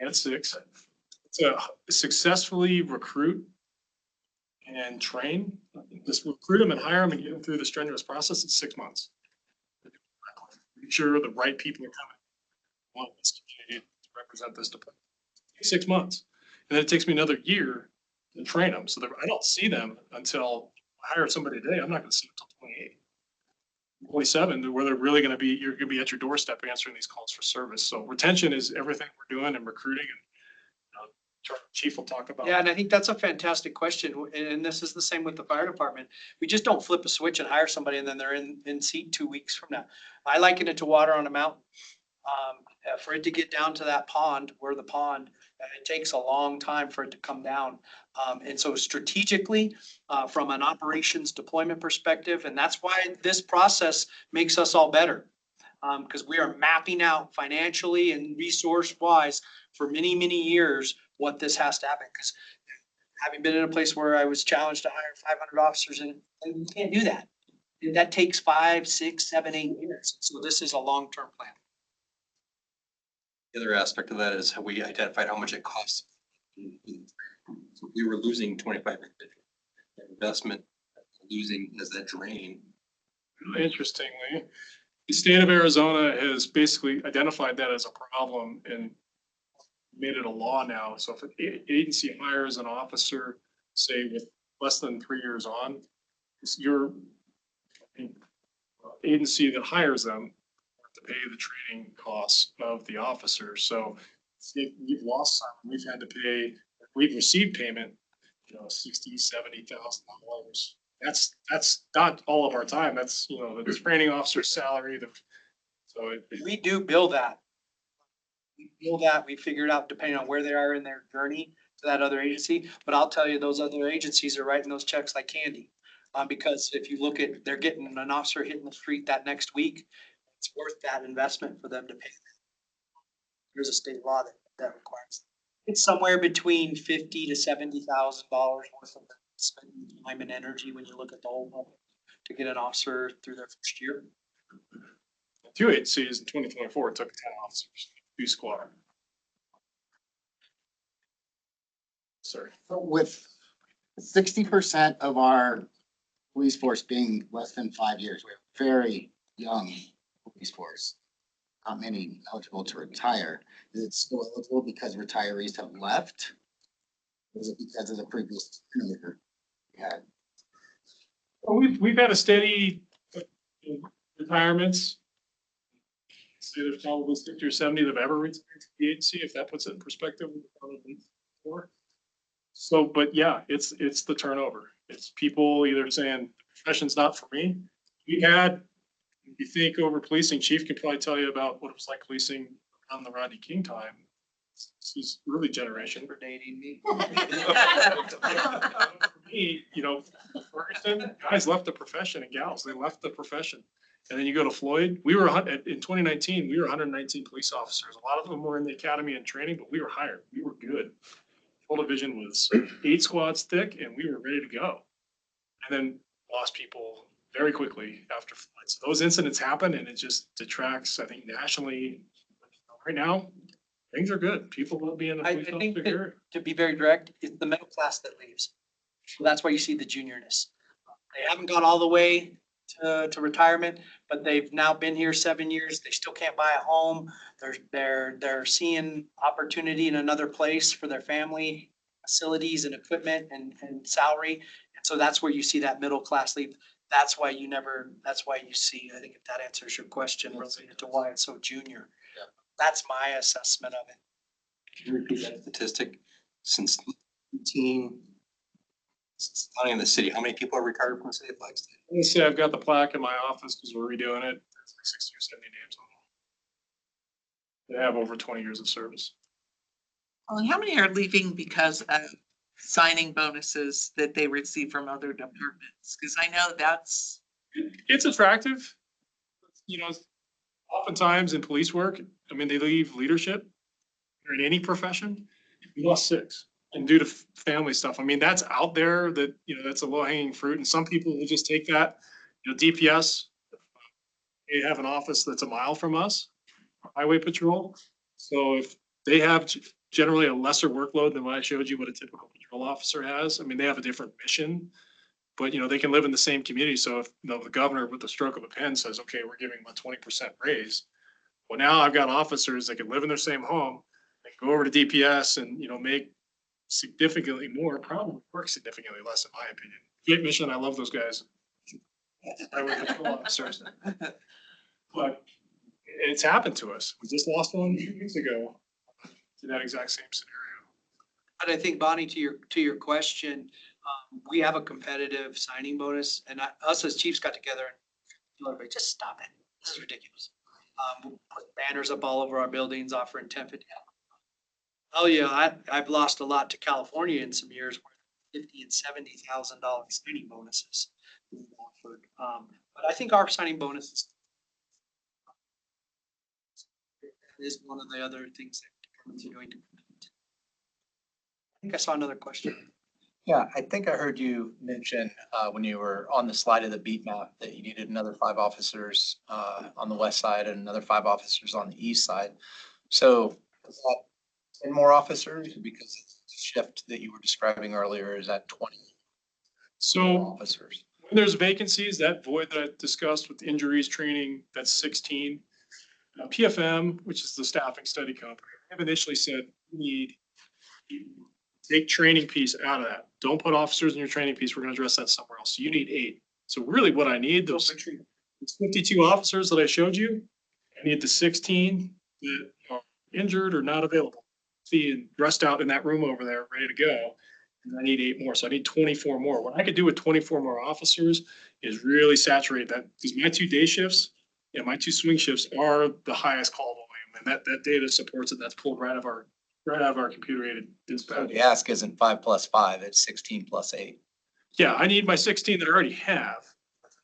And 6. To successfully recruit and train, just recruit them and hire them and get them through the strenuous process, it's 6 months. Make sure the right people are coming. Want this community to represent this department. 6 months. And then it takes me another year to train them. So I don't see them until I hire somebody today. I'm not going to see them until 28. 27, where they're really going to be, you're going to be at your doorstep answering these calls for service. So retention is everything we're doing and recruiting, and Chief will talk about. Yeah, and I think that's a fantastic question. And this is the same with the fire department. We just don't flip a switch and hire somebody and then they're in seat 2 weeks from now. I liken it to water on a mountain. For it to get down to that pond, where the pond, it takes a long time for it to come down. And so strategically, from an operations deployment perspective, and that's why this process makes us all better. Because we are mapping out financially and resource wise for many, many years what this has to happen. Because having been in a place where I was challenged to hire 500 officers, and you can't do that. That takes 5, 6, 7, 8 years. So this is a long-term plan. The other aspect of that is how we identified how much it costs. So we were losing 25 individuals. Investment losing as that drain. Interestingly, the state of Arizona has basically identified that as a problem and made it a law now. So if an agency hires an officer, say with less than 3 years on, it's your agency that hires them to pay the training costs of the officer. So if we've lost some, we've had to pay, we've received payment, $60,000, $70,000. That's not all of our time. That's, the training officer's salary. We do bill that. We bill that. We figure it out depending on where they are in their journey to that other agency. But I'll tell you, those other agencies are writing those checks like candy. Because if you look at, they're getting an officer hitting the street that next week, it's worth that investment for them to pay. There's a state law that requires. It's somewhere between $50,000 to $70,000 worth of spending time and energy when you look at the whole public to get an officer through their first year. 2 agencies in 2024 took 10 officers, 2 squad. Sorry. With 60% of our police force being less than 5 years, we have a very young police force. Not many eligible to retire. Is it still eligible because retirees have left? Or is it because of the previous turnover we had? Well, we've had a steady retirements. Say there's probably 60 or 70 that have ever retired to the agency, if that puts it in perspective. Probably 4. So, but yeah, it's the turnover. It's people either saying the profession's not for me. We had, if you think over policing, Chief can probably tell you about what it was like policing on the Rodney King time. He's early generation. For dating me. For me, Ferguson, guys left the profession, and gals, they left the profession. And then you go to Floyd, in 2019, we were 119 police officers. A lot of them were in the academy and training, but we were hired. We were good. Whole division was 8 squads thick, and we were ready to go. And then lost people very quickly after Floyd. So those incidents happen, and it just detracts, I think, nationally. Right now, things are good. People love being a police I think officer here. to be very direct, it's the middle class that leaves. So that's why you see the juniorness. They haven't gone all the way to retirement, but they've now been here 7 years. They still can't buy a home. They're seeing opportunity in another place for their family, facilities and equipment and salary. And so that's where you see that middle class leave. That's why you see, I think if that answers your question related to why it's so junior. Yeah. That's my assessment of it. Can you repeat that statistic? Since 19, not in the city, how many people are retired from the city of Flagstaff? Let me say I've got the plaque in my office because we're redoing it. It's like 60 or 70 names on them. They have over 20 years of service. Well, and how many are leaving because of signing bonuses that they receive from other departments? Because I know that's. It's attractive. Oftentimes in police work, they leave leadership or in any profession. We lost 6. And due to family stuff, that's out there that, that's a low hanging fruit. And some people will just take that, DPS, they have an office that's a mile from us. highway patrol. So if they have generally a lesser workload than what I showed you, what a typical patrol officer has, I mean, they have a different mission. But, they can live in the same community. So if the governor with the stroke of a pen says, okay, we're giving them a 20% raise. Well, now I've got officers that can live in their same home, they can go over to DPS and, make significantly more, probably work significantly less, in my opinion. Great mission. I love those guys. Highway patrol officers. But it's happened to us. We just lost one 2 weeks ago to that exact same scenario. But I think, Bonnie, to your question, we have a competitive signing bonus, and us as chiefs got together and told everybody, just stop it. This is ridiculous. We'll put banners up all over our buildings offering 1050. Oh yeah, I've lost a lot to California in some years where $50,000 and $70,000 signing bonuses being offered. But I think our signing bonus is one of the other things that departments are doing to compete. I think I saw another question. Yeah, I think I heard you mention when you were on the slide of the beat map that you needed another 5 officers on the west side and another 5 officers on the east side. So is that 10 more officers? Because the shift that you were describing earlier is at 20 So officers. when there's vacancies, that void that I discussed with injuries, training, that's 16. PFM, which is the staffing study company, have initially said, we need take training piece out of that. Don't put officers in your training piece. We're going to address that somewhere else. So you need 8. So really what I need, those 52 officers that I showed you, I need the 16 that are injured or not available, being dressed out in that room over there, ready to go. And I need 8 more. So I need 24 more. What I could do with 24 more officers is really saturate that, because my 2 day shifts and my 2 swing shifts are the highest call volume. And that data supports it. That's pulled right out of our computer aided So dispatch. the ask isn't 5 plus 5, it's 16 plus 8. Yeah, I need my 16 that I already have.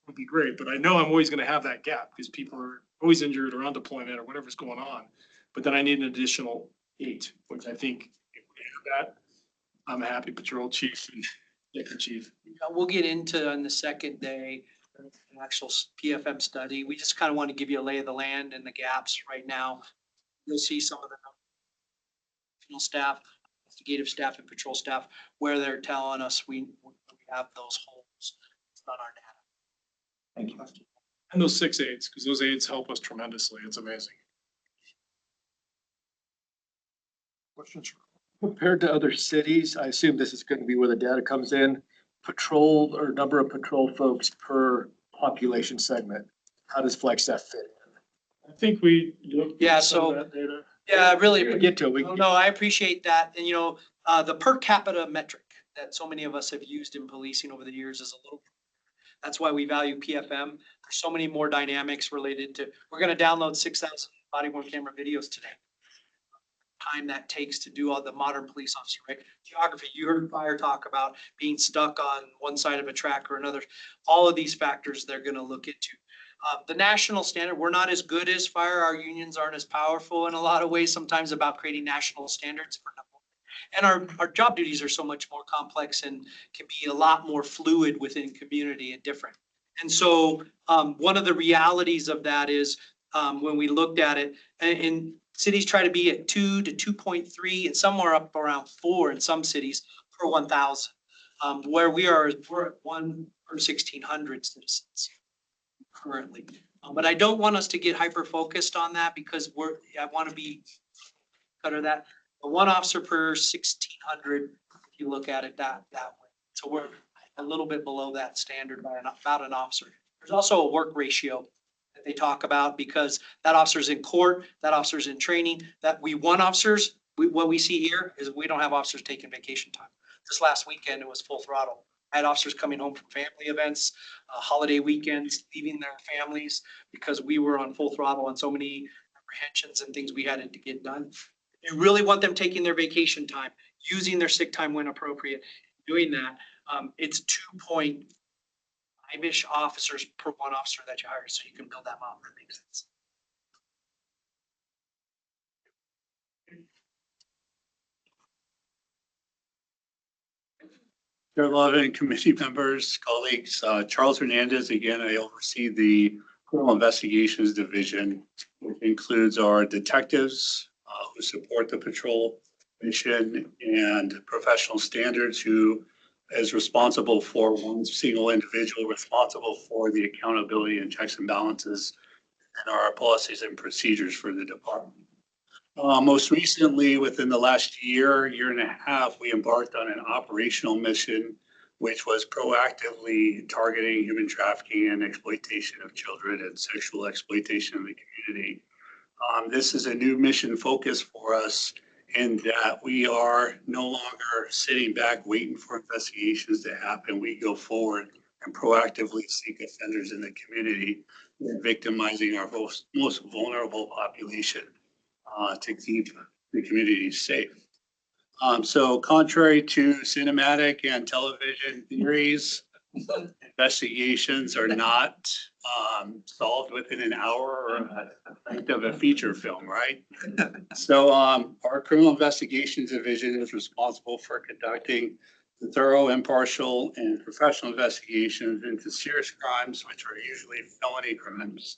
Would be great, but I know I'm always gonna have that gap because people are always injured or on deployment or whatever's going on. But then I need an additional 8, which I think if we have that, I'm a happy patrol chief and deputy chief. We'll get into on the second day, an actual PFM study. We just kind of want to give you a lay of the land and the gaps right now. You'll see some of the staff, investigative staff and patrol staff, where they're telling us we have those holes on our data. Thank you. And those 6 aides, because those aides help us tremendously. It's amazing. Questions? Compared to other cities, I assume this is going to be where the data comes in, patrol or number of patrol folks per population segment. How does Flagstaff fit in? I think we looked. Yeah, at some of so- that data. Yeah, really. We can get to it. No, I appreciate that. And the per capita metric that so many of us have used in policing over the years is a little, that's why we value PFM. There's so many more dynamics related to, we're going to download 6,000 body worn camera videos today. Time that takes to do all the modern police officer, right? Geography, you heard Fire talk about being stuck on one side of a track or another. All of these factors they're going to look into. The national standard, we're not as good as Fire. Our unions aren't as powerful in a lot of ways, sometimes about creating national standards. And our job duties are so much more complex and can be a lot more fluid within community and different. And so one of the realities of that is when we looked at it, and cities try to be at 2 to 2.3 and somewhere up around 4 in some cities per 1,000. Where we're at 1 per 1,600 citizens currently. But I don't want us to get hyper focused on that because I want to be cutter that. 1 officer per 1,600, if you look at it that way. So we're a little bit below that standard by about an officer. There's also a work ratio that they talk about because that officer's in court, that officer's in training, that we want officers. What we see here is we don't have officers taking vacation time. This last weekend, it was full throttle. I had officers coming home from family events, holiday weekends, leaving their families because we were on full throttle on so many apprehensions and things we had to get done. You really want them taking their vacation time, using their sick time when appropriate, doing that. It's 2.5-ish officers per 1 officer that you hire, so you can build that model. That makes sense. Chair Lovin, committee members, colleagues, Charles Hernandez, again, I oversee the Criminal Investigations Division, which includes our detectives who support the patrol mission and professional standards who is responsible for one single individual responsible for the accountability and checks and balances and our policies and procedures for the department. Most recently, within the last year and a half, we embarked on an operational mission which was proactively targeting human trafficking and exploitation of children and sexual exploitation in the community. This is a new mission focus for us in that we are no longer sitting back waiting for investigations to happen. We go forward and proactively seek offenders in the community, victimizing our most vulnerable population to keep the community safe. So contrary to cinematic and television theories, investigations are not solved within an hour or a night of a feature film, right? So our Criminal Investigations Division is responsible for conducting the thorough, impartial, and professional investigations into serious crimes, which are usually felony crimes,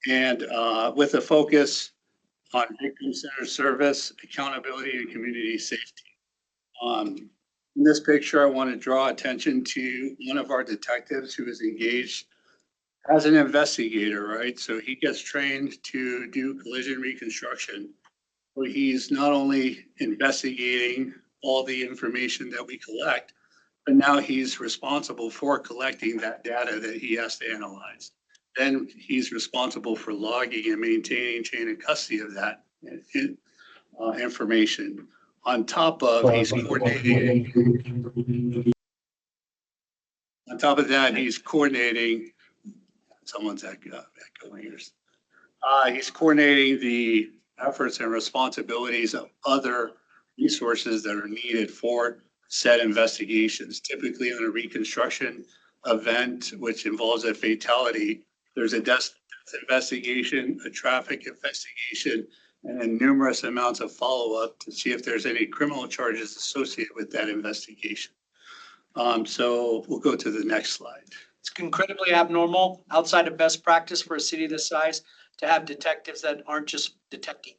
and with a focus on victim-centered service, accountability, and community safety. In this picture, I want to draw attention to one of our detectives who is engaged as an investigator, right? So he gets trained to do collision reconstruction. So he's not only investigating all the information that we collect, but now he's responsible for collecting that data that he has to analyze. Then he's responsible for logging and maintaining chain of custody of that information. On top of he's coordinating. On top of that, he's coordinating. Someone's echoing yours. He's coordinating the efforts and responsibilities of other resources that are needed for said investigations. Typically, on a reconstruction event, which involves a fatality, there's a death investigation, a traffic investigation, and then numerous amounts of follow-up to see if there's any criminal charges associated with that investigation. So we'll go to the next slide. It's incredibly abnormal, outside of best practice for a city this size, to have detectives that aren't just detecting.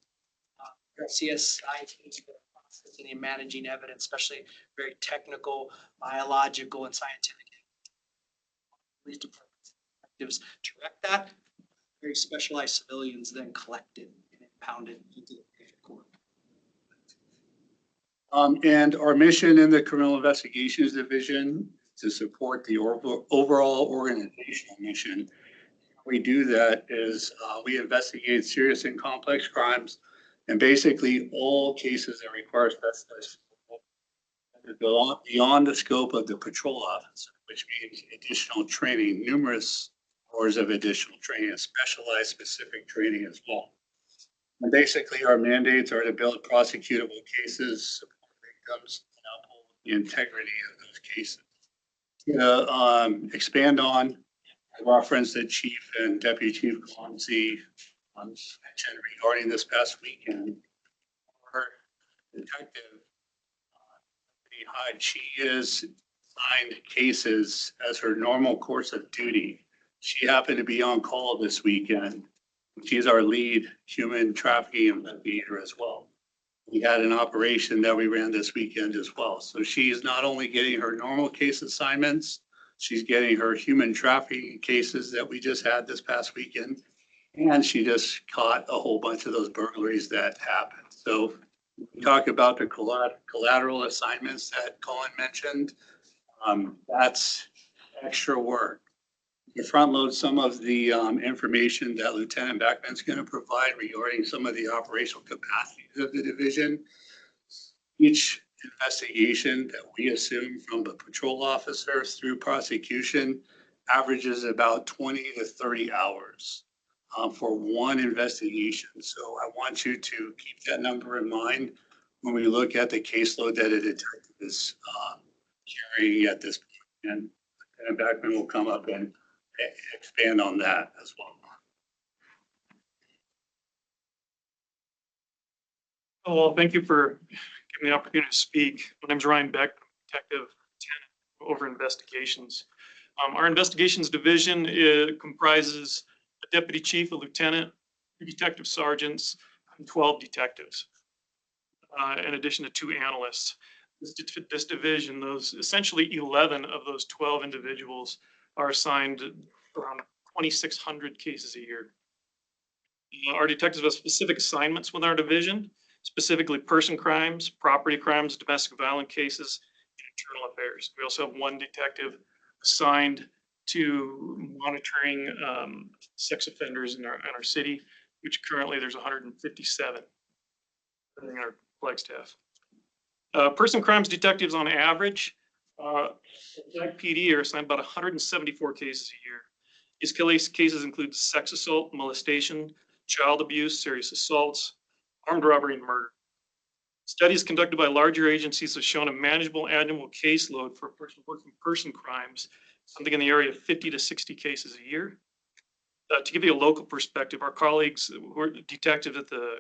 CSI teams that are processing and managing evidence, especially very technical, biological, and scientific. Police departments, detectives direct that. Very specialized civilians then collect it and impound it into the patient court. And our mission in the Criminal Investigations Division to support the overall organizational mission. We do that is we investigate serious and complex crimes and basically all cases that require specialized beyond the scope of the patrol officer, which means additional training, numerous hours of additional training, and specialized specific training as well. And basically our mandates are to build prosecutable cases, support victims, and uphold the integrity of those cases. Expand on the reference that Chief and Deputy Chief Columsey mentioned regarding this past weekend. Our detective, Hyde, she is signed cases as her normal course of duty. She happened to be on call this weekend. She is our lead human trafficking investigator as well. We had an operation that we ran this weekend as well. So she is not only getting her normal case assignments, she's getting her human trafficking cases that we just had this past weekend. And she just caught a whole bunch of those burglaries that happened. So we talk about the collateral assignments that Colin mentioned. That's extra work. You front load some of the information that Lieutenant Beckman's going to provide regarding some of the operational capacities of the division. Each investigation that we assume from the patrol officers through prosecution averages about 20 to 30 hours for one investigation. So I want you to keep that number in mind when we look at the caseload that a detective is carrying at this point. And Lieutenant Beckman will come up and expand on that as well. Oh, well, thank you for giving me the opportunity to speak. My name is Ryan Beck, Detective Lieutenant over investigations. Our investigations division comprises a deputy chief, a lieutenant, 2 detective sergeants, and 12 detectives, in addition to 2 analysts. This division, those essentially 11 of those 12 individuals are assigned around 2,600 cases a year. Our detectives have specific assignments with our division, specifically person crimes, property crimes, domestic violence cases, and internal affairs. We also have 1 detective assigned to monitoring sex offenders in our city, which currently there's 157 in our Flagstaff. Person crimes detectives on average, Flag PD are assigned about 174 cases a year. These cases include sex assault, molestation, child abuse, serious assaults, armed robbery, and murder. Studies conducted by larger agencies have shown a manageable annual caseload for working person crimes, something in the area of 50 to 60 cases a year. To give you a local perspective, our colleagues who are detectives at the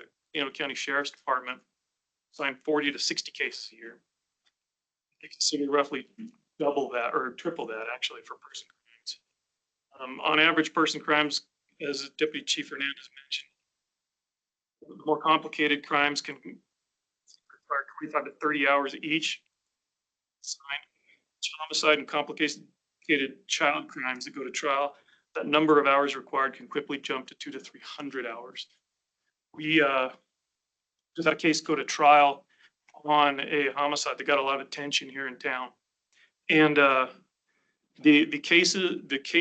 County Sheriff's Department assign 40 to 60 cases a year. They consider roughly double that or triple that actually for person crimes. On average, person crimes, as Deputy Chief Hernandez mentioned, the more complicated crimes can require 25 to 30 hours each. Homicide and complicated child crimes that go to trial, that number of hours required can quickly jump to 200 to 300 hours. We just had a case go to trial on a homicide that got a lot of attention here in town. And the case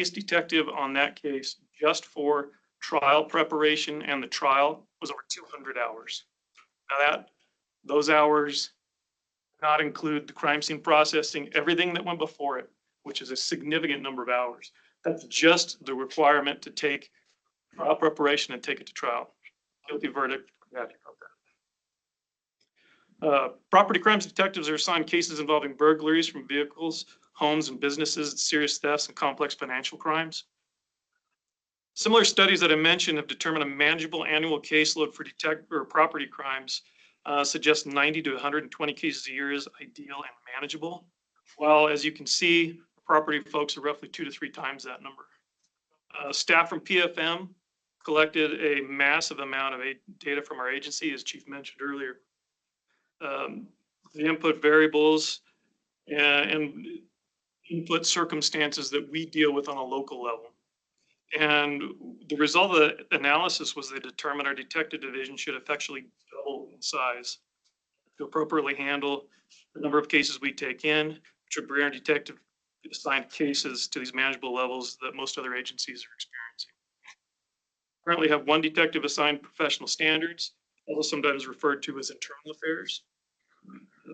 detective on that case, just for trial preparation and the trial, was over 200 hours. Now those hours not include the crime scene processing, everything that went before it, which is a significant number of hours. That's just the requirement to take trial preparation and take it to trial. Guilty verdict, happy about that. Property crimes detectives are assigned cases involving burglaries from vehicles, homes and businesses, serious thefts, and complex financial crimes. Similar studies that I mentioned have determined a manageable annual caseload for property crimes suggest 90 to 120 cases a year is ideal and manageable. While, as you can see, property folks are roughly 2 to 3 times that number. Staff from PFM collected a massive amount of data from our agency, as Chief mentioned earlier. The input variables and input circumstances that we deal with on a local level. And the result of the analysis was they determined our detective division should effectively double in size to appropriately handle the number of cases we take in, which would bring our detective assigned cases to these manageable levels that most other agencies are experiencing. Currently have 1 detective assigned professional standards, also sometimes referred to as internal affairs.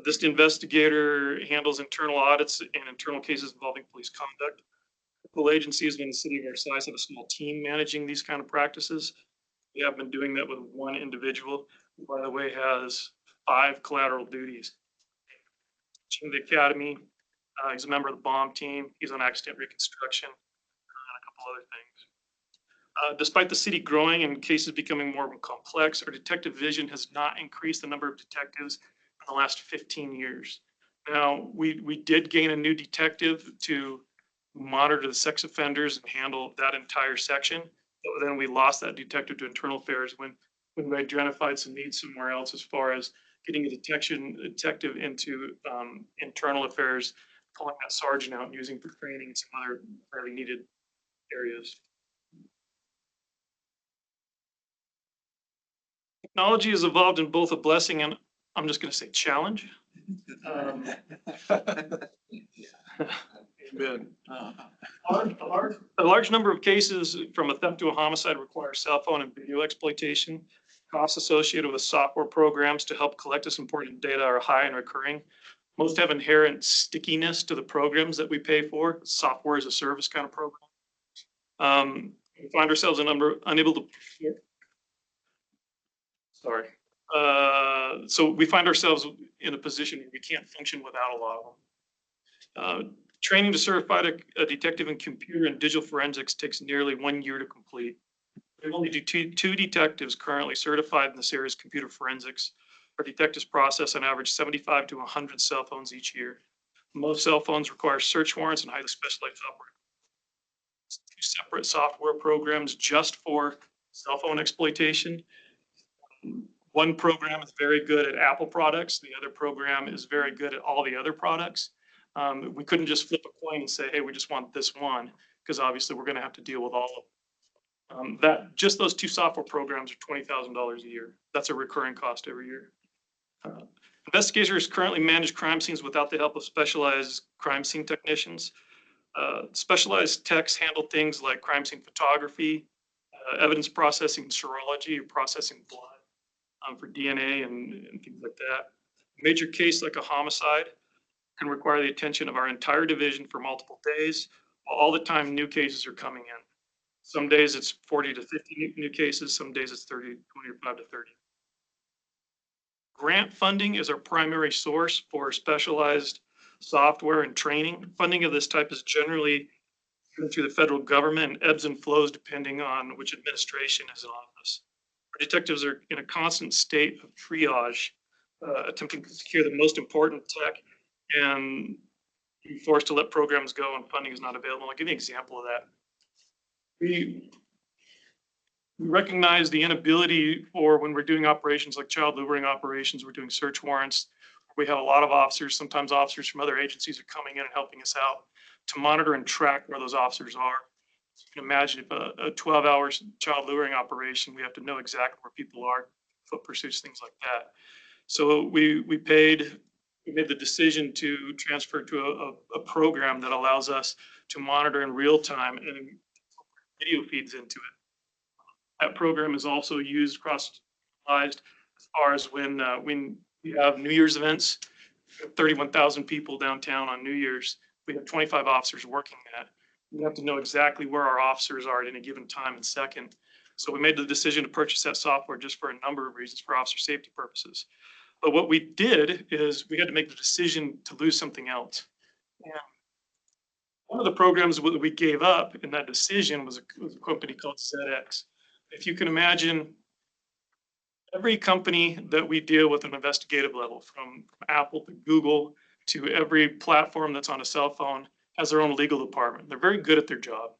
This investigator handles internal audits and internal cases involving police conduct. Local agencies in the city of our size have a small team managing these kind of practices. We have been doing that with 1 individual, who, by the way, has 5 collateral duties. In the academy, he's a member of the bomb team. He's on accident reconstruction, and a couple other things. Despite the city growing and cases becoming more complex, our detective division has not increased the number of detectives in the last 15 years. Now, we did gain a new detective to monitor the sex offenders and handle that entire section. But then we lost that detective to internal affairs when we identified some needs somewhere else as far as getting a detective into internal affairs, pulling that sergeant out and using for training and some other fairly needed areas. Technology has evolved in both a blessing and, I'm just going to say, challenge. Amen. A large number of cases from a theft to a homicide require cell phone and video exploitation. Costs associated with software programs to help collect this important data are high and recurring. Most have inherent stickiness to the programs that we pay for, software as a service kind of program. We find ourselves unable to. Sorry. So we find ourselves in a position where we can't function without a lot of them. Training to certify a detective in computer and digital forensics takes nearly 1 year to complete. We only do two detectives currently certified in this area's computer forensics. Our detectives process on average 75 to 100 cell phones each year. Most cell phones require search warrants and highly specialized software. separate software programs just for cell phone exploitation. One program is very good at Apple products. The other program is very good at all the other products. We couldn't just flip a coin and say, hey, we just want this one, because obviously we're going to have to deal with all of them. That just those two software programs are $20,000 a year. That's a recurring cost every year. Investigators currently manage crime scenes without the help of specialized crime scene technicians. Specialized techs handle things like crime scene photography, evidence processing, serology, or processing blood for DNA and things like that. A major case like a homicide can require the attention of our entire division for multiple days, while all the time new cases are coming in. Some days it's 40 to 50 new cases, some days it's 25 to 30. Grant funding is our primary source for specialized software and training. Funding of this type is generally through the federal government and ebbs and flows depending on which administration is in office. Our detectives are in a constant state of triage, attempting to secure the most important tech and being forced to let programs go and funding is not available. I'll give you an example of that. We recognize the inability for when we're doing operations like child laboring operations, we're doing search warrants. We have a lot of officers, sometimes officers from other agencies are coming in and helping us out to monitor and track where those officers are. You can imagine if a 12-hour child luring operation, we have to know exactly where people are, foot pursuits, things like that. So we made the decision to transfer to a program that allows us to monitor in real time and video feeds into it. That program is also used cross-utilized as far as when we have New Year's events, 31,000 people downtown on New Year's. We have 25 officers working that. We have to know exactly where our officers are at any given time and second. So we made the decision to purchase that software just for a number of reasons, for officer safety purposes. But what we did is we had to make the decision to lose something else. And one of the programs that we gave up in that decision was a company called ZX. If you can imagine, every company that we deal with at an investigative level, from Apple to Google to every platform that's on a cell phone, has their own legal department. They're very good at their job.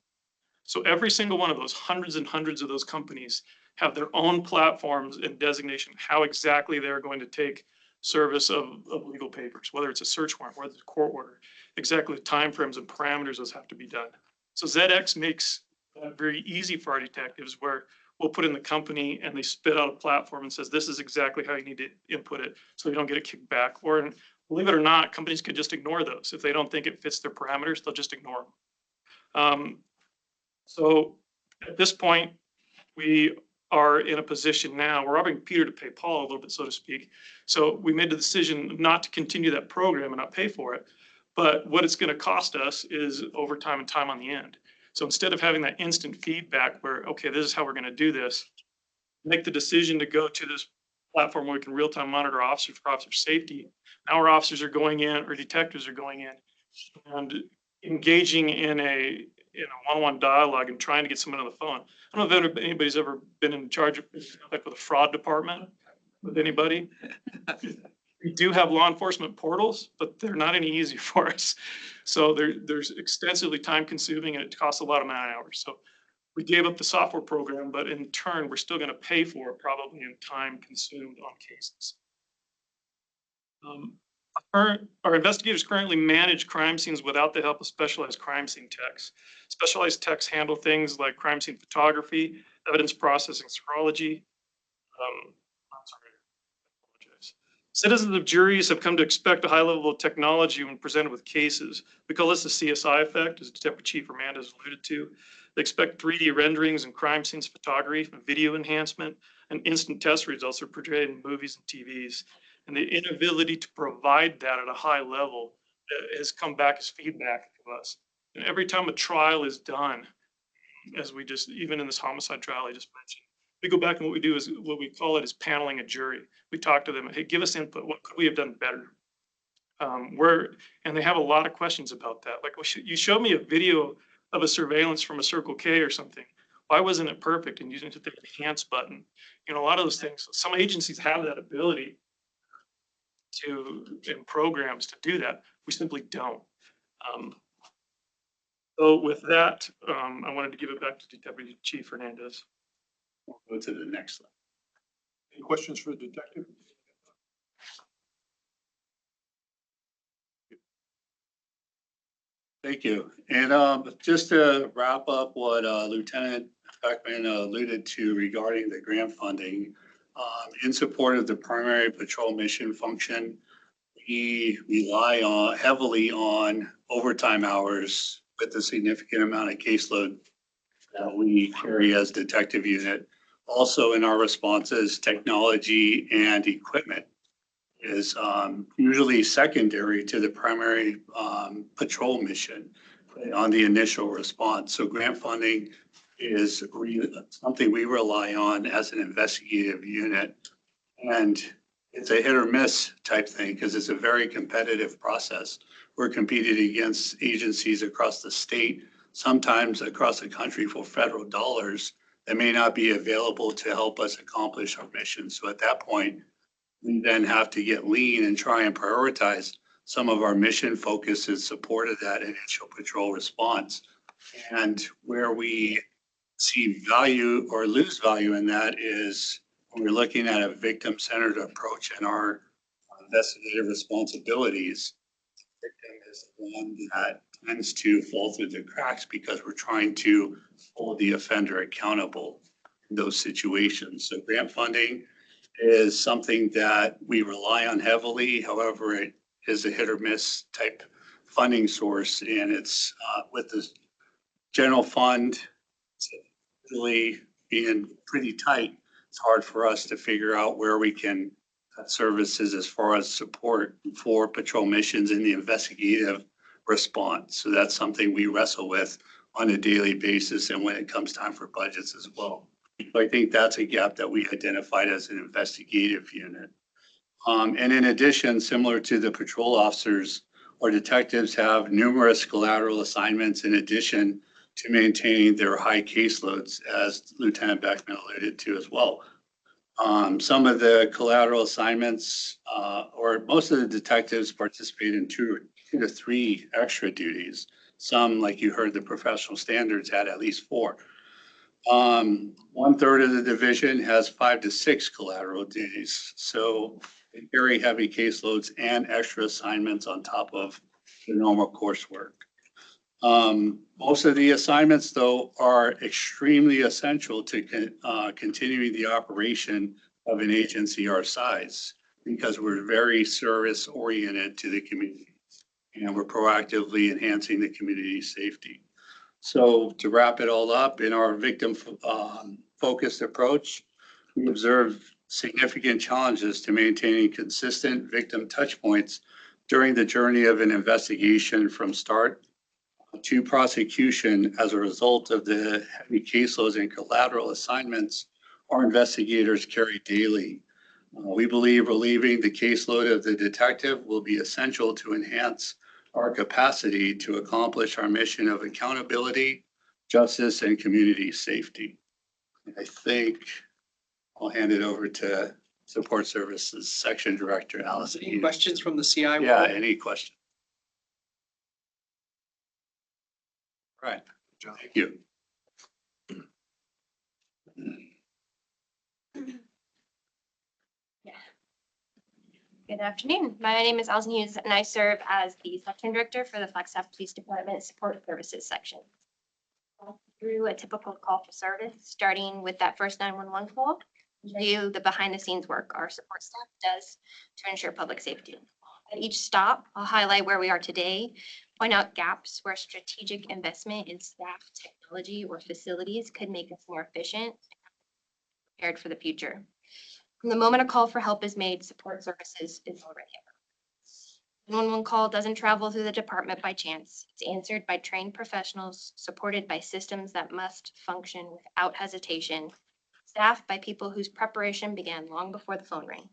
So every single one of those hundreds and hundreds of those companies have their own platforms and designation, how exactly they're going to take service of legal papers, whether it's a search warrant, whether it's a court order, exactly the timeframes and parameters those have to be done. So ZX makes that very easy for our detectives, where we'll put in the company and they spit out a platform and says, this is exactly how you need to input it so you don't get a kickback. Or believe it or not, companies could just ignore those. If they don't think it fits their parameters, they'll just ignore them. So at this point, we are in a position now, we're robbing Peter to pay Paul a little bit, so to speak. So we made the decision not to continue that program and not pay for it. But what it's going to cost us is overtime and time on the end. So instead of having that instant feedback where, okay, this is how we're going to do this, make the decision to go to this platform where we can real-time monitor officers for officer safety. Now our officers are going in, or detectives are going in and engaging in a one-on-one dialogue and trying to get someone on the phone. I don't know if anybody's ever been in charge of like with a fraud department with anybody. We do have law enforcement portals, but they're not any easier for us. So there's extensively time consuming and it costs a lot of man hours. So we gave up the software program, but in turn, we're still going to pay for it probably in time consumed on cases. Our investigators currently manage crime scenes without the help of specialized crime scene techs. Specialized techs handle things like crime scene photography, evidence processing, serology. Citizens of juries have come to expect a high level of technology when presented with cases. We call this the CSI effect, as Deputy Chief Armando has alluded to. They expect 3D renderings and crime scenes photography, video enhancement, and instant test results are portrayed in movies and TVs. And the inability to provide that at a high level has come back as feedback to us. And every time a trial is done, as we just, even in this homicide trial I just mentioned, we go back and what we do is what we call it is paneling a jury. We talk to them, hey, give us input. What could we have done better? And they have a lot of questions about that. Like, well, you showed me a video of a surveillance from a Circle K or something. Why wasn't it perfect? And using the enhance button, a lot of those things. Some agencies have that ability in programs to do that. We simply don't. So with that, I wanted to give it back to Deputy Chief Hernandez. We'll go to the next slide. Any questions for the detective? Thank you. And just to wrap up what Lieutenant Beckman alluded to regarding the grant funding, in support of the primary patrol mission function, we rely heavily on overtime hours with a significant amount of caseload that we carry as detective unit. Also in our responses, technology and equipment is usually secondary to the primary patrol mission on the initial response. So grant funding is something we rely on as an investigative unit. And it's a hit or miss type thing because it's a very competitive process. We're competing against agencies across the state, sometimes across the country for federal dollars that may not be available to help us accomplish our mission. So at that point, we then have to get lean and try and prioritize some of our mission focus in support of that initial patrol response. And where we see value or lose value in that is when we're looking at a victim-centered approach in our investigative responsibilities. Victim is the one that tends to fall through the cracks because we're trying to hold the offender accountable in those situations. So grant funding is something that we rely on heavily. However, it is a hit or miss type funding source, and it's with the general fund really being pretty tight. It's hard for us to figure out where we can cut services as far as support for patrol missions in the investigative response. So that's something we wrestle with on a daily basis, and when it comes time for budgets as well. So I think that's a gap that we identified as an investigative unit. And in addition, similar to the patrol officers, our detectives have numerous collateral assignments in addition to maintaining their high caseloads, as Lieutenant Beckman alluded to as well. Some of the collateral assignments, or most of the detectives participate in two to three extra duties. Some, like you heard, the professional standards had at least 4. 1/3 of the division has 5 to 6 collateral duties. So very heavy caseloads and extra assignments on top of the normal coursework. Most of the assignments, though, are extremely essential to continuing the operation of an agency our size, because we're very service oriented to the community and we're proactively enhancing the community safety. So to wrap it all up, in our victim focused approach, we observe significant challenges to maintaining consistent victim touch points during the journey of an investigation from start to prosecution as a result of the heavy caseloads and collateral assignments our investigators carry daily. We believe relieving the caseload of the detective will be essential to enhance our capacity to accomplish our mission of accountability, justice, and community safety. I think I'll hand it over to Support Services Section Director Allison. Any questions from the CI? Yeah, any questions? Right. Thank you. Good afternoon. My name is Alison Hughes, and I serve as the Section Director for the Flagstaff Police Department Support Services Section. Through a typical call for service, starting with that first 911 call, show you the behind-the-scenes work our support staff does to ensure public safety. At each stop, I'll highlight where we are today, point out gaps where strategic investment in staff, technology, or facilities could make us more efficient and prepared for the future. From the moment a call for help is made, support services is already here. 911 call doesn't travel through the department by chance. It's answered by trained professionals, supported by systems that must function without hesitation, staffed by people whose preparation began long before the phone rang.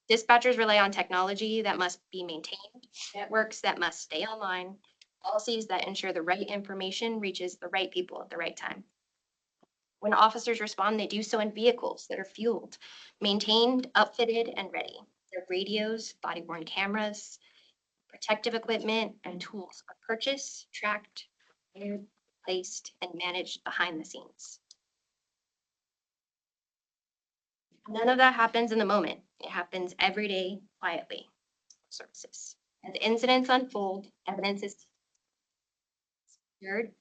Dispatchers rely on technology that must be maintained, networks that must stay online, policies that ensure the right information reaches the right people at the right time. When officers respond, they do so in vehicles that are fueled, maintained, outfitted, and ready. Their radios, body-worn cameras, protective equipment, and tools are purchased, tracked, prepared, placed, and managed behind the scenes. None of that happens in the moment. It happens every day, quietly. Services. As incidents unfold, evidence is secured,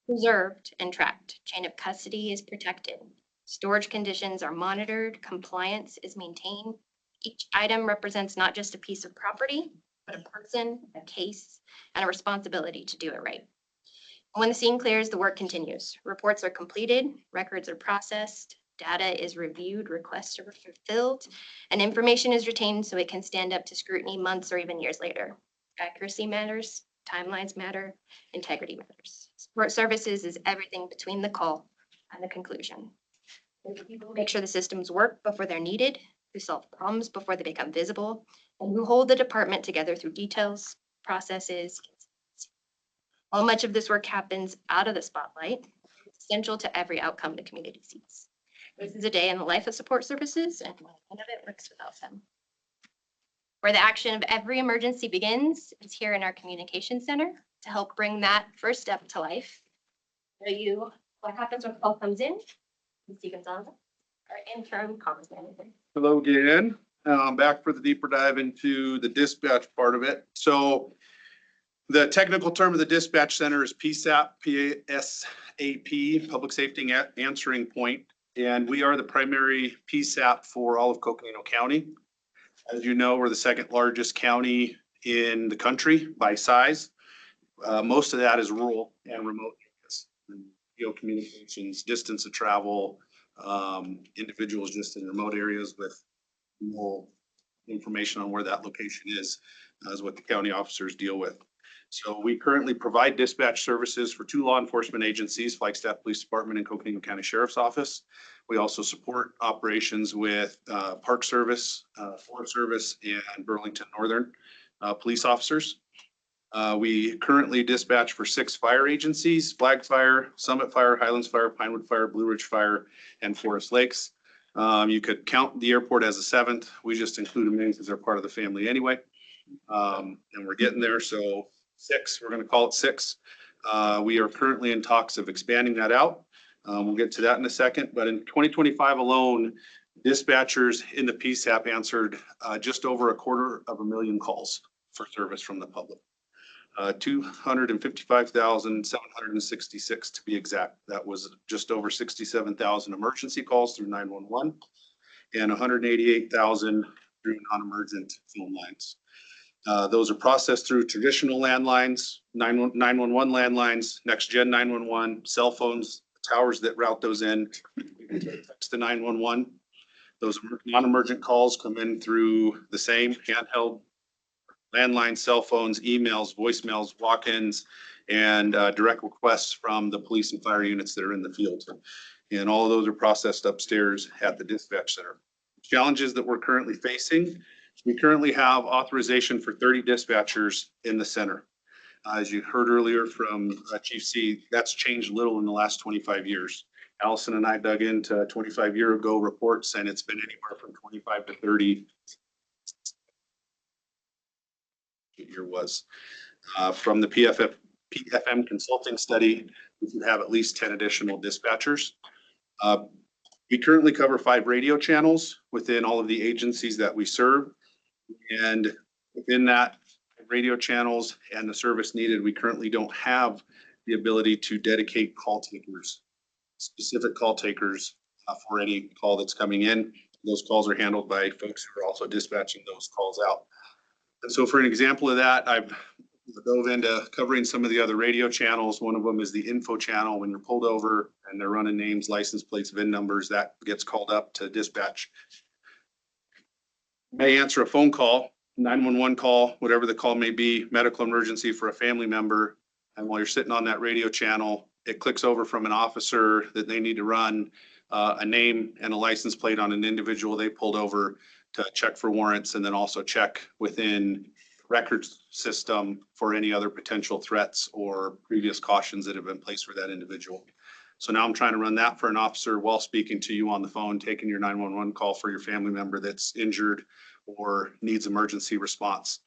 preserved, and tracked. Chain of custody is protected. Storage conditions are monitored. Compliance is maintained. Each item represents not just a piece of property, but a person, a case, and a responsibility to do it right. When the scene clears, the work continues. Reports are completed, records are processed, data is reviewed, requests are fulfilled, and information is retained so it can stand up to scrutiny months or even years later. Accuracy matters, timelines matter, integrity matters. Support services is everything between the call and the conclusion. People who make sure the systems work before they're needed, who solve problems before they become visible, and who hold the department together through details, processes. While much of this work happens out of the spotlight, it's essential to every outcome the community sees. This is a day in the life of support services, and none of it works without them. Where the action of every emergency begins is here in our communication center to help bring that first step to life. Show you what happens when a call comes in. Mr. Gonzalez, our interim comms manager. Hello again. Back for the deeper dive into the dispatch part of it. So the technical term of the dispatch center is PSAP, P-A-S-A-P, Public Safety Answering Point. And we are the primary PSAP for all of Coconino County. As you know, we're the second largest county in the country by size. Most of that is rural and remote areas. Geo communications, distance of travel, individuals just in remote areas with more information on where that location is what the county officers deal with. So we currently provide dispatch services for 2 law enforcement agencies, Flagstaff Police Department and Coconino County Sheriff's Office. We also support operations with Park Service, Forest Service, and Burlington Northern police officers. We currently dispatch for 6 fire agencies: Flag Fire, Summit Fire, Highlands Fire, Pinewood Fire, Blue Ridge Fire, and Forest Lakes. You could count the airport as a 7th. We just include them in because they're part of the family anyway. And we're getting there. So 6, we're going to call it 6. We are currently in talks of expanding that out. We'll get to that in a second. But in 2025 alone, dispatchers in the PSAP answered just over 250,000 calls for service from the public. 255,766 to be exact. That was just over 67,000 emergency calls through 911 and 188,000 through non-emergent phone lines. Those are processed through traditional landlines, 911 landlines, next gen 911, cell phones, towers that route those in, text to 911. Those non-emergent calls come in through the same handheld landline, cell phones, emails, voicemails, walk-ins, and direct requests from the police and fire units that are in the field. And all of those are processed upstairs at the dispatch center. Challenges that we're currently facing: we currently have authorization for 30 dispatchers in the center. As you heard earlier from Chief C, that's changed little in the last 25 years. Allison and I dug into 25 year ago reports, and it's been anywhere from 25 to 30. Year was from the PFM consulting study, we could have at least 10 additional dispatchers. We currently cover 5 radio channels within all of the agencies that we serve. And within that radio channels and the service needed, we currently don't have the ability to dedicate call takers, specific call takers for any call that's coming in. Those calls are handled by folks who are also dispatching those calls out. And so for an example of that, I've dove into covering some of the other radio channels. One of them is the info channel. When you're pulled over and they're running names, license plates, VIN numbers, that gets called up to dispatch. May answer a phone call, 911 call, whatever the call may be, medical emergency for a family member. And while you're sitting on that radio channel, it clicks over from an officer that they need to run a name and a license plate on an individual they pulled over to check for warrants, and then also check within records system for any other potential threats or previous cautions that have been placed for that individual. So now I'm trying to run that for an officer while speaking to you on the phone, taking your 911 call for your family member that's injured or needs emergency response.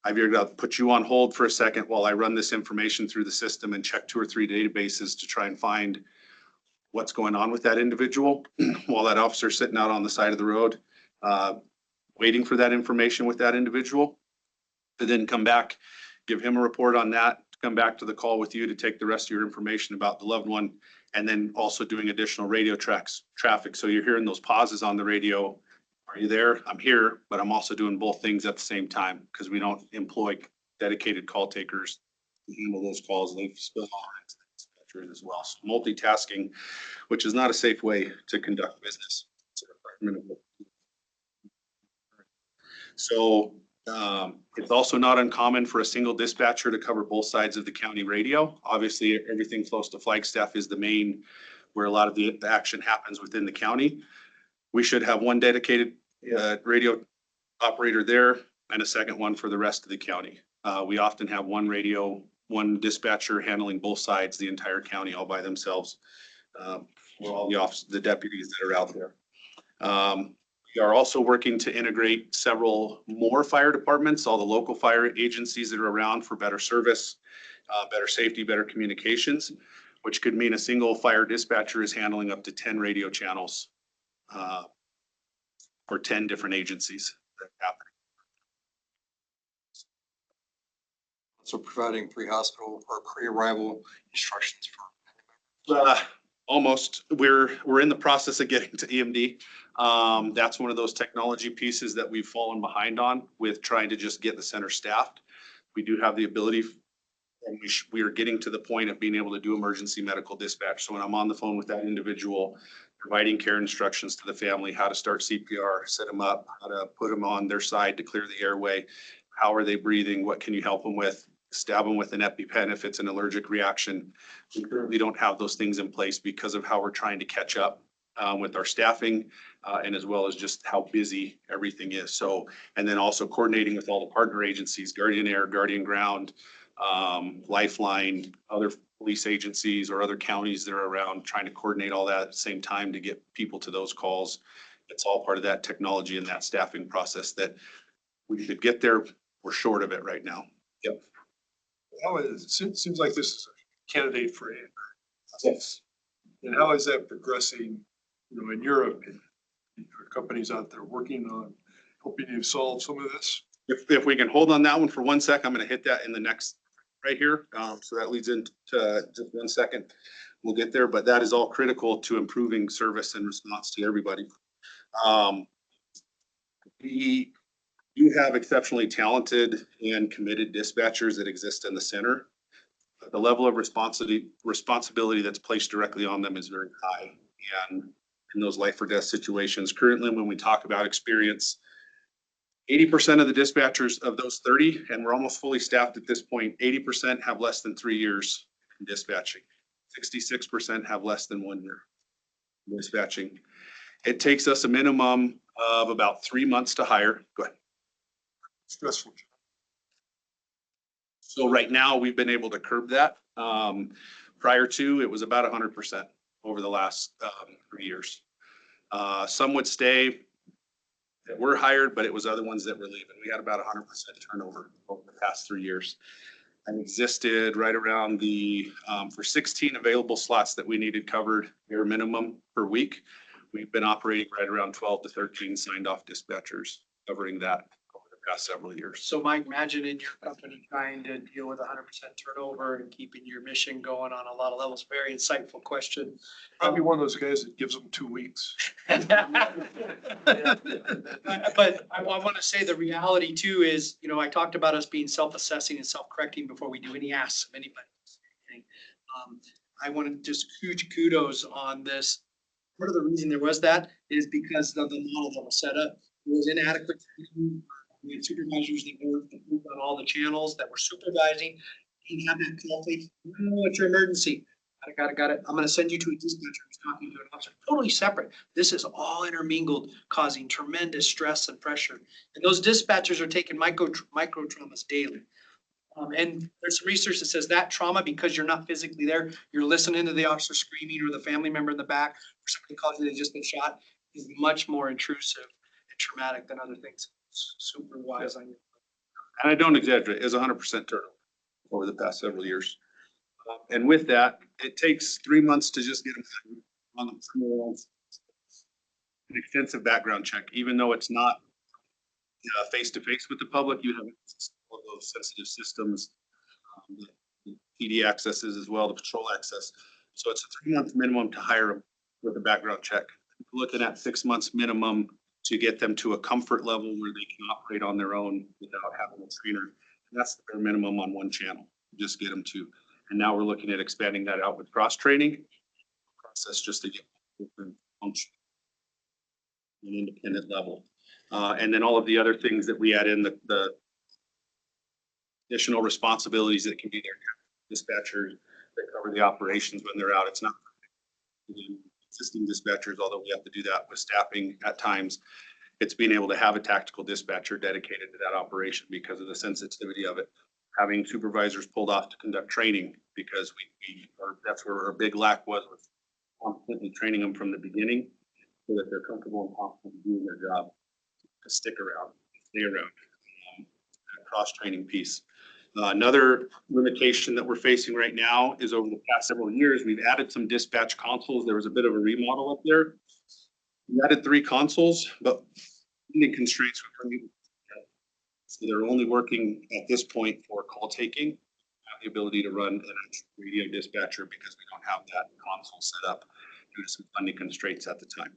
I figured I'll put you on hold for a second while I run this information through the system and check 2 or 3 databases to try and find what's going on with that individual while that officer's sitting out on the side of the road, waiting for that information with that individual. To then come back, give him a report on that, come back to the call with you to take the rest of your information about the loved one, and then also doing additional radio traffic. So you're hearing those pauses on the radio. Are you there? I'm here, but I'm also doing both things at the same time because we don't employ dedicated call takers to handle those calls. They spill on as well. So multitasking, which is not a safe way to conduct business. So it's also not uncommon for a single dispatcher to cover both sides of the county radio. Obviously, everything close to Flagstaff is the main where a lot of the action happens within the county. We should have one dedicated radio operator there and a second one for the rest of the county. We often have one dispatcher handling both sides, the entire county all by themselves. For all the deputies that are out there. We are also working to integrate several more fire departments, all the local fire agencies that are around for better service, better safety, better communications, which could mean a single fire dispatcher is handling up to 10 radio channels for 10 different agencies that happen. So providing pre-hospital or pre-arrival instructions for. Almost. We're in the process of getting to EMD. That's one of those technology pieces that we've fallen behind on with trying to just get the center staffed. We do have the ability, and we are getting to the point of being able to do emergency medical dispatch. So when I'm on the phone with that individual, providing care instructions to the family, how to start CPR, set them up, how to put them on their side to clear the airway, how are they breathing, what can you help them with, stab them with an EpiPen if it's an allergic reaction. We currently don't have those things in place because of how we're trying to catch up with our staffing and as well as just how busy everything is. So, and then also coordinating with all the partner agencies, Guardian Air, Guardian Ground, Lifeline, other police agencies or other counties that are around, trying to coordinate all that at the same time to get people to those calls. It's all part of that technology and that staffing process that we should get there. We're short of it right now. Yep. How is, seems like this is a candidate for AMR. Yes. And how is that progressing, in Europe? Are companies out there working on helping you solve some of this? If we can hold on that one for 1 sec, I'm going to hit that in the next right here. So that leads into just 1 second. We'll get there, but that is all critical to improving service and response to everybody. We do have exceptionally talented and committed dispatchers that exist in the center. But the level of responsibility that's placed directly on them is very high. And in those life or death situations, currently when we talk about experience, 80% of the dispatchers of those 30, and we're almost fully staffed at this point, 80% have less than 3 years in dispatching. 66% have less than 1 year in dispatching. It takes us a minimum of about 3 months to hire. Go ahead. Stressful. So right now, we've been able to curb that. Prior to, it was about 100% over the last 3 years. Some would stay that were hired, but it was other ones that were leaving. We had about 100% turnover over the past 3 years. And existed right around for 16 available slots that we needed covered bare minimum per week. We've been operating right around 12 to 13 signed off dispatchers covering that over the past several years. So Mike, imagine in your company trying to deal with 100% turnover and keeping your mission going on a lot of levels. Very insightful question. Probably one of those guys that gives them 2 weeks. But I want to say the reality too is, I talked about us being self-assessing and self-correcting before we do any asks of anybody. I want to just huge kudos on this. Part of the reason there was that is because of the model that was set up. It was inadequate. We had supervisors that worked on all the channels that were supervising. He had that call take, what's your emergency? Got it. I'm going to send you to a dispatcher who's talking to an officer. Totally separate. This is all intermingled, causing tremendous stress and pressure. And those dispatchers are taking micro traumas daily. And there's some research that says that trauma, because you're not physically there, you're listening to the officer screaming or the family member in the back, or somebody calls you, they just been shot, is much more intrusive and traumatic than other things. Super wise on you. And I don't exaggerate, it was 100% turnover over the past several years. And with that, it takes 3 months to just get them on the an extensive background check, even though it's not face to face with the public. You have all of those sensitive systems, the PD accesses as well, the patrol access. So it's a 3 month minimum to hire them with a background check. We're looking at 6 months minimum to get them to a comfort level where they can operate on their own without having a trainer. And that's the bare minimum on one channel, just get them to. And now we're looking at expanding that out with cross training process just to get different function an independent level. And then all of the other things that we add in, the additional responsibilities that can be there. Dispatchers that cover the operations when they're out. It's not existing dispatchers, although we have to do that with staffing at times. It's being able to have a tactical dispatcher dedicated to that operation because of the sensitivity of it. Having supervisors pulled off to conduct training because that's where our big lack was with constantly training them from the beginning so that they're comfortable and confident doing their job to stay around. Cross-training piece. Another limitation that we're facing right now is over the past several years, we've added some dispatch consoles. There was a bit of a remodel up there. We added 3 consoles, but funding constraints were coming. So they're only working at this point for call taking, have the ability to run an radio dispatcher because we don't have that console set up due to some funding constraints at the time.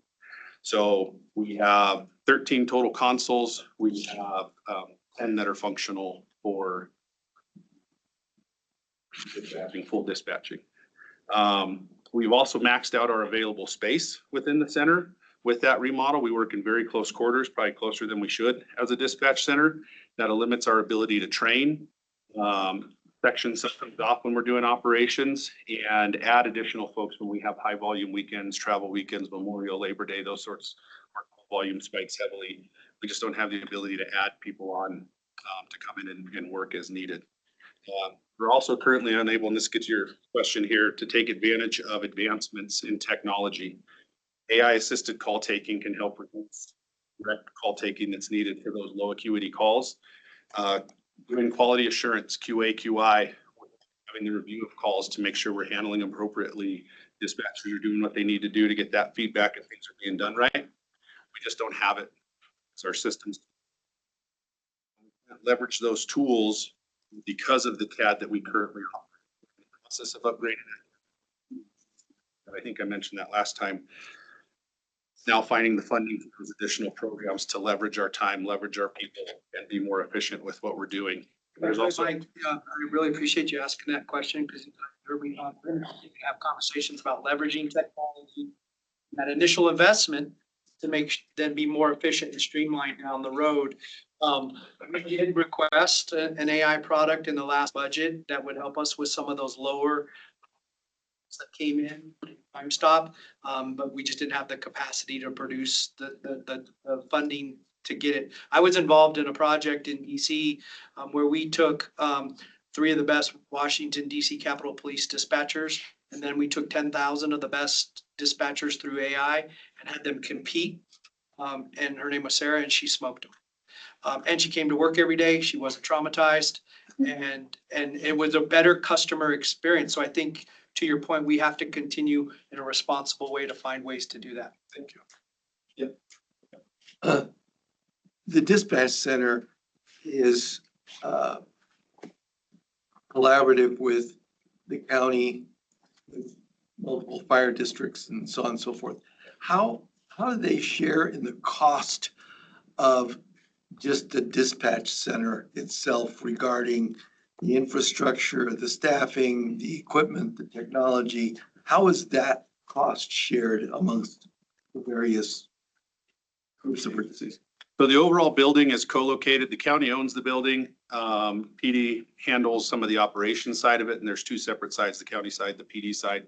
So we have 13 total consoles. We have 10 that are functional for dispatching, full dispatching. We've also maxed out our available space within the center. With that remodel, we work in very close quarters, probably closer than we should as a dispatch center. That limits our ability to train, section systems off when we're doing operations, and add additional folks when we have high volume weekends, travel weekends, Memorial, Labor Day, those sorts. Our volume spikes heavily. We just don't have the ability to add people on to come in and work as needed. We're also currently unable, and this gets your question here, to take advantage of advancements in technology. AI assisted call taking can help reduce direct call taking that's needed for those low acuity calls. Doing quality assurance, QA, QI, having the review of calls to make sure we're handling them appropriately. Dispatchers are doing what they need to do to get that feedback and things are being done right. We just don't have it. It's our systems. Leverage those tools because of the CAD that we currently offer. In the process of upgrading it. I think I mentioned that last time. Now finding the funding for those additional programs to leverage our time, leverage our people, and be more efficient with what we're doing. There's also, I really appreciate you asking that question because we have conversations about leveraging technology, that initial investment to make them be more efficient and streamlined down the road. We did request an AI product in the last budget that would help us with some of those lower that came in time stop, but we just didn't have the capacity to produce the funding to get it. I was involved in a project in DC where we took 3 of the best Washington DC Capitol Police dispatchers, and then we took 10,000 of the best dispatchers through AI and had them compete. And her name was Sarah, and she smoked them. And she came to work every day. She wasn't traumatized, and it was a better customer experience. So I think, to your point, we have to continue in a responsible way to find ways to do that. Thank you. The dispatch center is collaborative with the county, with multiple fire districts and so on and so forth. How do they share in the cost of just the dispatch center itself regarding the infrastructure, the staffing, the equipment, the technology? How is that cost shared amongst the various groups of agencies? so the overall building is co-located. The county owns the building. PD handles some of the operations side of it, and there's 2 separate sides, the county side, the PD side.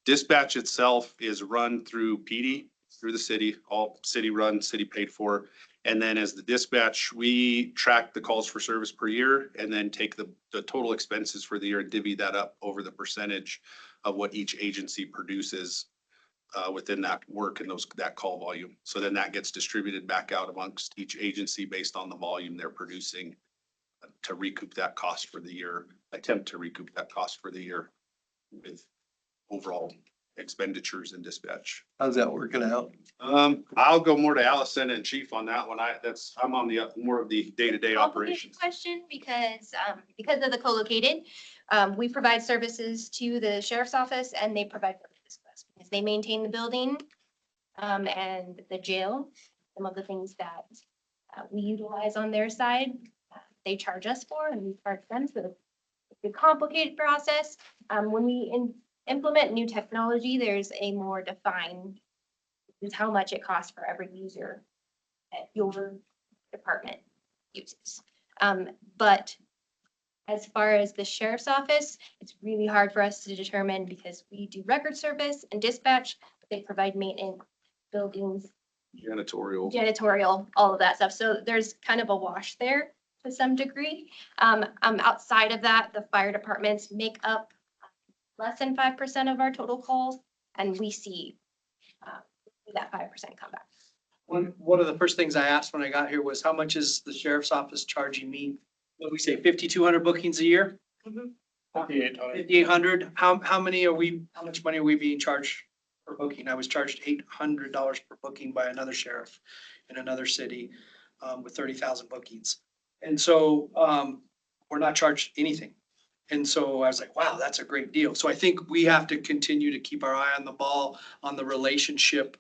Dispatch itself is run through PD, through the city, all city run, city paid for. And then as the dispatch, we track the calls for service per year and then take the total expenses for the year and divvy that up over the percentage of what each agency produces within that work and that call volume. So then that gets distributed back out amongst each agency based on the volume they're producing to recoup that cost for the year, attempt to recoup that cost for the year with overall expenditures and dispatch. How's that working out? I'll go more to Allison and Chief on that one. I'm on the more of the day-to-day Complicated operations. question because of the co-located, we provide services to the sheriff's office and they provide services to us because they maintain the building and the jail. Some of the things that we utilize on their side, they charge us for and we charge them. So it's a complicated process. When we implement new technology, there's a more defined is how much it costs for every user that your department uses. But as far as the sheriff's office, it's really hard for us to determine because we do record service and dispatch, but they provide maintenance, buildings, janitorial, all of that stuff. So there's kind of a wash there to some degree. Outside of that, the fire departments make up less than 5% of our total calls, and we see that 5% come back. One of the first things I asked when I got here was how much is the sheriff's office charging me? What do we say, 5,200 bookings a year? 5,800. How much money are we being charged per booking? I was charged $800 per booking by another sheriff in another city with 30,000 bookings. And so we're not charged anything. And so I was like, wow, that's a great deal. So I think we have to continue to keep our eye on the ball on the relationship,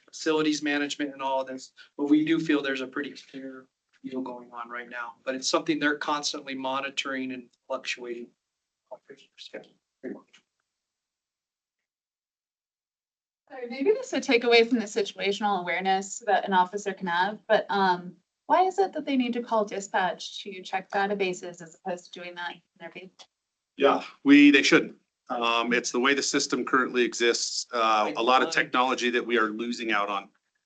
facilities management and all of this. But we do feel there's a pretty fair deal going on right now, but it's something they're constantly monitoring and fluctuating. Sorry, maybe this would take away from the situational awareness that an officer can have, but why is it that they need to call dispatch to check databases as opposed to doing that in their field? Yeah, they shouldn't. It's the way the system currently exists. A lot of technology that we are losing out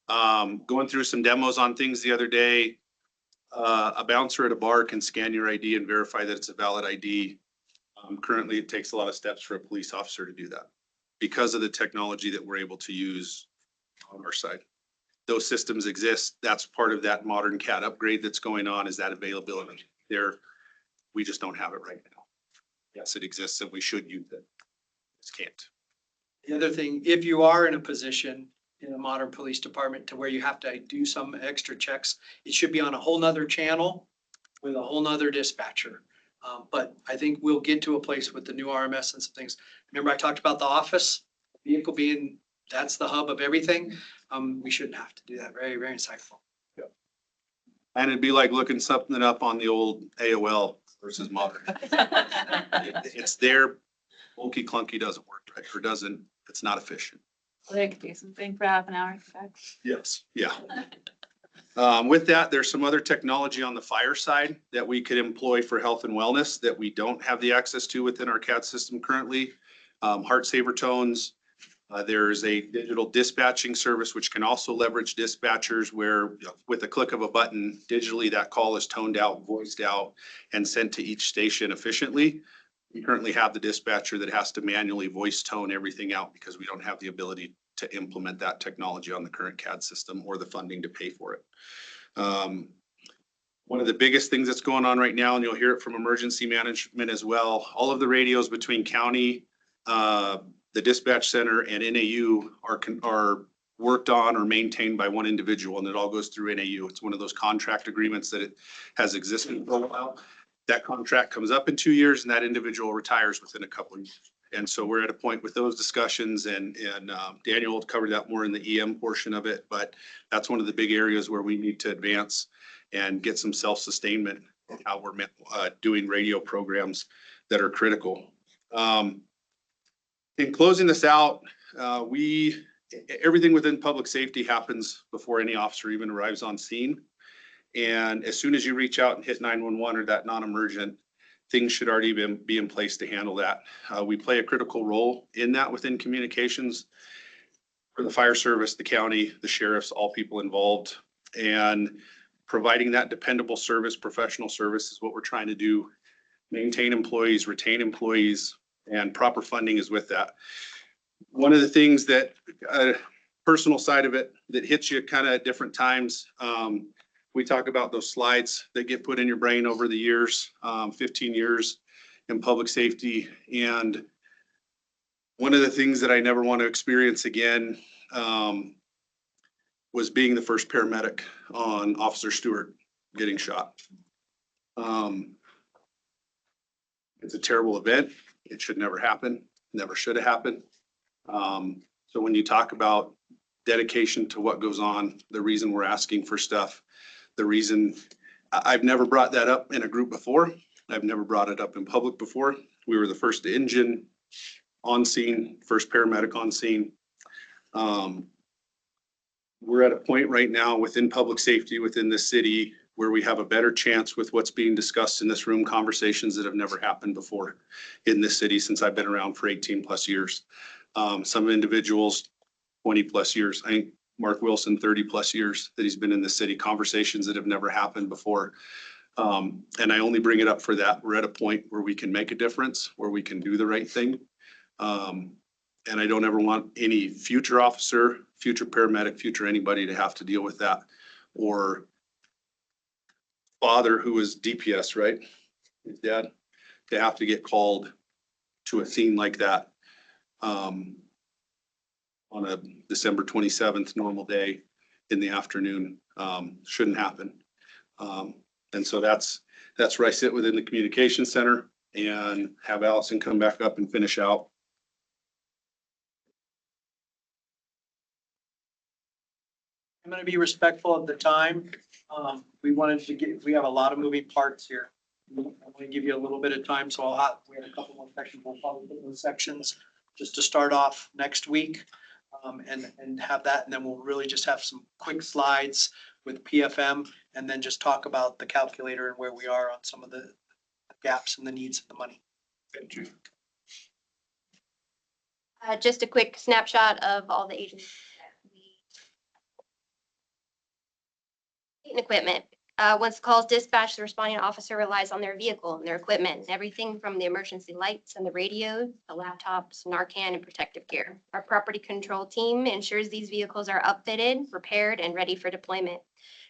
on. Going through some demos on things the other day, a bouncer at a bar can scan your ID and verify that it's a valid ID. Currently, it takes a lot of steps for a police officer to do that because of the technology that we're able to use on our side. Those systems exist. That's part of that modern CAD upgrade that's going on, is that availability there. We just don't have it right now. Yes, it exists and we should use it. Just can't. The other thing, if you are in a position in a modern police department to where you have to do some extra checks, it should be on a whole nother channel with a whole nother dispatcher. But I think we'll get to a place with the new RMS and some things. Remember I talked about the office vehicle being, that's the hub of everything. We shouldn't have to do that. Very, very insightful. Yeah. And it'd be like looking something up on the old AOL versus modern. It's there, bulky clunky doesn't work right, or doesn't, it's not efficient. Well, they could do something for half an hour. Yes. Yeah. With that, there's some other technology on the fire side that we could employ for health and wellness that we don't have the access to within our CAD system currently. Heart saver tones. There's a digital dispatching service, which can also leverage dispatchers where with a click of a button, digitally that call is toned out, voiced out, and sent to each station efficiently. We currently have the dispatcher that has to manually voice tone everything out because we don't have the ability to implement that technology on the current CAD system or the funding to pay for it. One of the biggest things that's going on right now, and you'll hear it from emergency management as well, all of the radios between county, the dispatch center and NAU are worked on or maintained by one individual, and it all goes through NAU. It's one of those contract agreements that it has existed for a while. That contract comes up in 2 years and that individual retires within a couple of years. And so we're at a point with those discussions and Daniel covered that more in the EM portion of it, but that's one of the big areas where we need to advance and get some self-sustainment in how we're doing radio programs that are critical. In closing this out, everything within public safety happens before any officer even arrives on scene. And as soon as you reach out and hit 911 or that non-emergent, things should already be in place to handle that. We play a critical role in that within communications for the fire service, the county, the sheriffs, all people involved. And providing that dependable service, professional service is what we're trying to do. Maintain employees, retain employees, and proper funding is with that. One of the things that, personal side of it, that hits you kind of at different times, we talk about those slides that get put in your brain over the years, 15 years in public safety. And one of the things that I never want to experience again was being the first paramedic on Officer Stewart getting shot. It's a terrible event. It should never happen, never should have happened. So when you talk about dedication to what goes on, the reason we're asking for stuff, the reason I've never brought that up in a group before. I've never brought it up in public before. We were the first engine on scene, first paramedic on scene. We're at a point right now within public safety, within this city, where we have a better chance with what's being discussed in this room, conversations that have never happened before in this city since I've been around for 18 plus years. Some individuals, 20 plus years. I think Mark Wilson, 30 plus years that he's been in the city, conversations that have never happened before. And I only bring it up for that. We're at a point where we can make a difference, where we can do the right thing. And I don't ever want any future officer, future paramedic, future anybody to have to deal with that. Or father who was DPS, right? His dad, to have to get called to a scene like that on a December 27th normal day in the afternoon. Shouldn't happen. And so that's where I sit within the communication center and have Allison come back up and finish out. I'm gonna be respectful of the time. We have a lot of moving parts here. I'm gonna give you a little bit of time, so we have a couple more sections, we'll probably put those sections just to start off next week. And have that, and then we'll really just have some quick slides with PFM, and then just talk about the calculator and where we are on some of the gaps and the needs of the money. Thank you. Just a quick snapshot of all the agencies that we and equipment. Once the call is dispatched, the responding officer relies on their vehicle and their equipment, everything from the emergency lights and the radios, the laptops, Narcan, and protective gear. Our property control team ensures these vehicles are upfitted, repaired, and ready for deployment.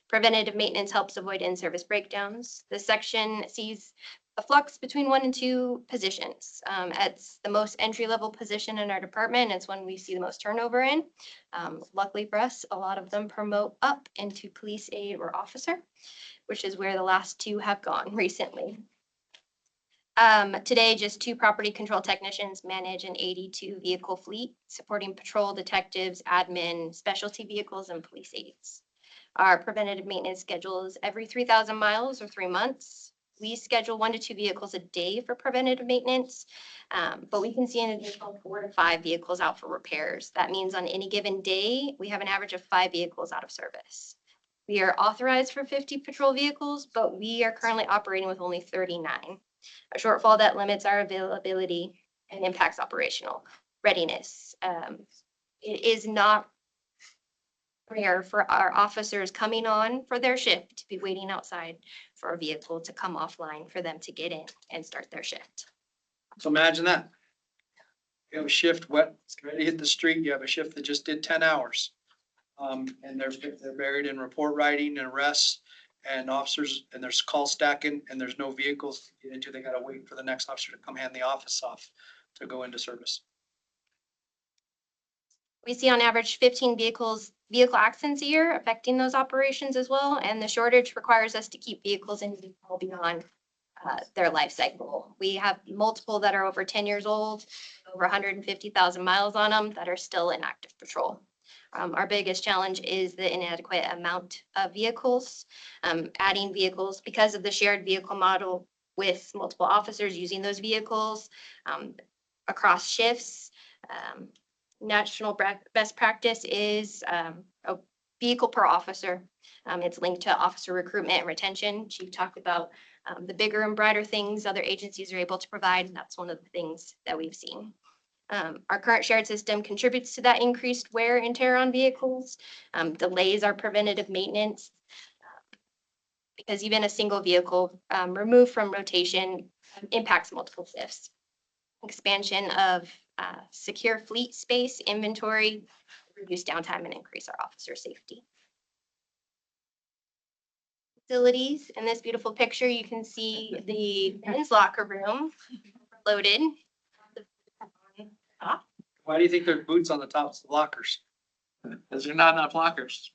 Preventative maintenance helps avoid in-service breakdowns. This section sees a flux between 1 and 2 positions. It's the most entry-level position in our department. It's one we see the most turnover in. Luckily for us, a lot of them promote up into police aide or officer, which is where the last 2 have gone recently. Today, just 2 property control technicians manage an 82 vehicle fleet, supporting patrol, detectives, admin, specialty vehicles, and police aides. Our preventative maintenance schedule is every 3,000 miles or 3 months. We schedule 1 to 2 vehicles a day for preventative maintenance, but we can see an additional 4 to 5 vehicles out for repairs. That means on any given day, we have an average of 5 vehicles out of service. We are authorized for 50 patrol vehicles, but we are currently operating with only 39. A shortfall that limits our availability and impacts operational readiness. It is not rare for our officers coming on for their shift to be waiting outside for a vehicle to come offline for them to get in and start their shift. So imagine that. You have a shift wet, it's ready to hit the street. You have a shift that just did 10 hours. And they're buried in report writing and arrests and officers, and there's call stacking, and there's no vehicles to get into. They gotta wait for the next officer to come hand the office off to go into service. We see on average 15 vehicle accidents a year affecting those operations as well. And the shortage requires us to keep vehicles in well beyond their life cycle. We have multiple that are over 10 years old, over 150,000 miles on them that are still in active patrol. Our biggest challenge is the inadequate amount of vehicles. Adding vehicles because of the shared vehicle model with multiple officers using those vehicles across shifts. National best practice is a vehicle per officer. It's linked to officer recruitment and retention. Chief talked about the bigger and brighter things other agencies are able to provide, and that's one of the things that we've seen. Our current shared system contributes to that increased wear and tear on vehicles, delays our preventative maintenance, because even a single vehicle removed from rotation impacts multiple shifts. Expansion of secure fleet space, inventory, reduce downtime, and increase our officer safety. facilities. In this beautiful picture, you can see the men's locker room loaded. Why do you think there's boots on the tops of lockers? Because there are not enough lockers.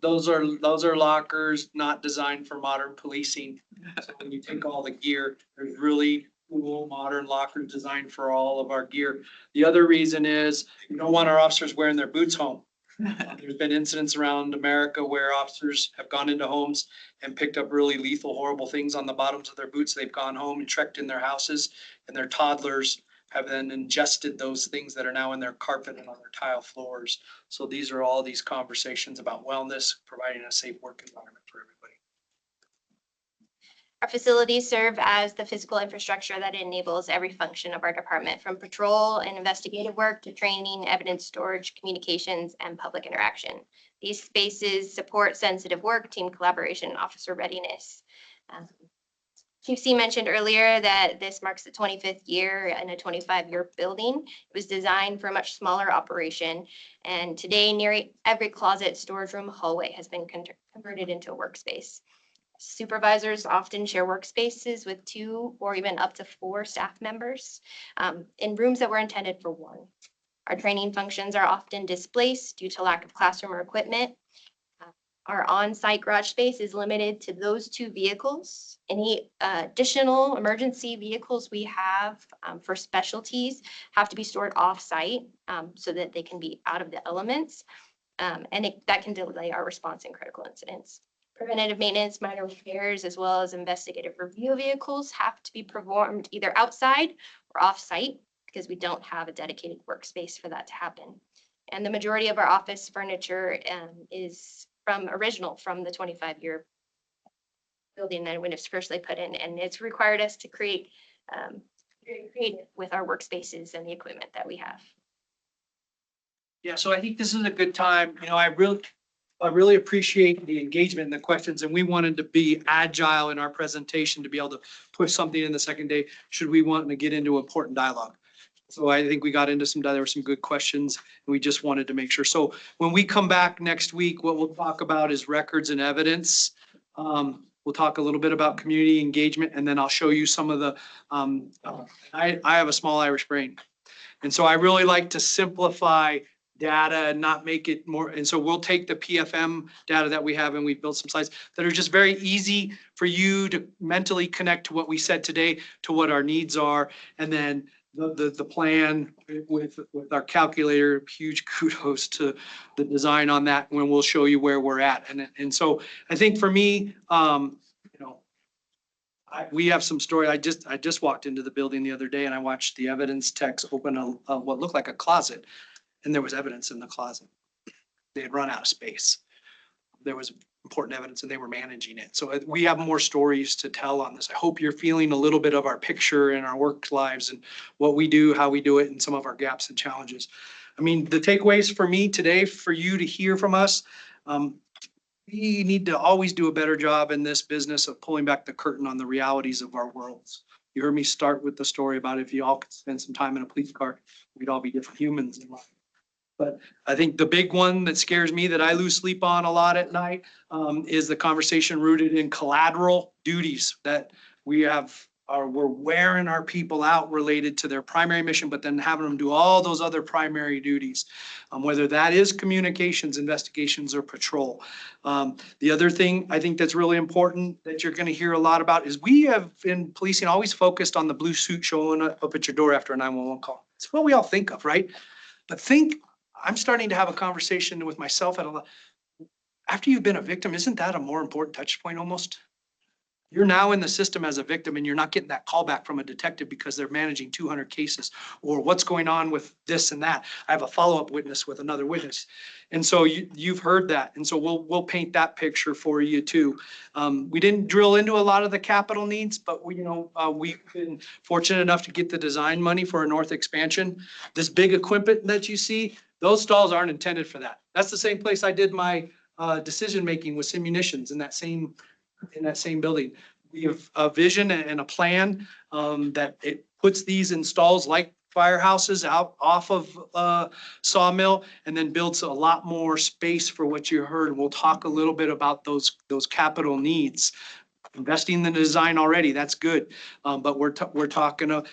Those are lockers not designed for modern policing. So when you take all the gear, there's really cool modern lockers designed for all of our gear. The other reason is you don't want our officers wearing their boots home. There's been incidents around America where officers have gone into homes and picked up really lethal, horrible things on the bottoms of their boots. They've gone home and trekked in their houses, and their toddlers have then ingested those things that are now in their carpet and on their tile floors. So these are all these conversations about wellness, providing a safe work environment for everybody. Our facilities serve as the physical infrastructure that enables every function of our department, from patrol and investigative work to training, evidence storage, communications, and public interaction. These spaces support sensitive work, team collaboration, and officer readiness. Chief C mentioned earlier that this marks the 25th year in a 25-year building. It was designed for a much smaller operation, and today nearly every closet, storage room, hallway has been converted into a workspace. Supervisors often share workspaces with 2 or even up to 4 staff members in rooms that were intended for 1. Our training functions are often displaced due to lack of classroom or equipment. Our on-site garage space is limited to those 2 vehicles. Any additional emergency vehicles we have for specialties have to be stored off-site so that they can be out of the elements. That can delay our response in critical incidents. Preventative maintenance, minor repairs, as well as investigative review vehicles have to be performed either outside or off-site because we don't have a dedicated workspace for that to happen. And the majority of our office furniture is from the 25-year building that when it's first put in, and it's required us to create very creative with our workspaces and the equipment that we have. Yeah, so I think this is a good time. You know, I really appreciate the engagement and the questions, and we wanted to be agile in our presentation to be able to push something in the second day should we want to get into important dialogue. So I think we got into there were some good questions, and we just wanted to make sure. So when we come back next week, what we'll talk about is records and evidence. We'll talk a little bit about community engagement, and then I'll show you some of the, I have a small Irish brain. And so I really like to simplify data and not make it more. And so we'll take the PFM data that we have, and we've built some slides that are just very easy for you to mentally connect to what we said today, to what our needs are. And then the plan with our calculator, huge kudos to the design on that, when we'll show you where we're at. And so I think for me, we have some story. I just walked into the building the other day and I watched the evidence techs open what looked like a closet, and there was evidence in the closet. They had run out of space. There was important evidence and they were managing it. So we have more stories to tell on this. I hope you're feeling a little bit of our picture in our work lives and what we do, how we do it, and some of our gaps and challenges. I mean, the takeaways for me today, for you to hear from us, we need to always do a better job in this business of pulling back the curtain on the realities of our worlds. You heard me start with the story about if you all could spend some time in a police car, we'd all be different humans in life. But I think the big one that scares me, that I lose sleep on a lot at night, is the conversation rooted in collateral duties that we're wearing our people out related to their primary mission, but then having them do all those other primary duties, whether that is communications, investigations, or patrol. The other thing I think that's really important that you're going to hear a lot about is we have in policing always focused on the blue suit showing up at your door after a 911 call. It's what we all think of, right? But I'm starting to have a conversation with myself after you've been a victim, isn't that a more important touch point almost? You're now in the system as a victim and you're not getting that call back from a detective because they're managing 200 cases, or what's going on with this and that. I have a follow-up witness with another witness. And so you've heard that. And so we'll paint that picture for you too. We didn't drill into a lot of the capital needs, but we've been fortunate enough to get the design money for a north expansion. This big equipment that you see, those stalls aren't intended for that. That's the same place I did my decision-making with Simunitions in that same building. We have a vision and a plan that it puts these in stalls like firehouses out off of Sawmill, and then builds a lot more space for what you heard. We'll talk a little bit about those capital needs. Investing in the design already, that's good. But we're talking, I'm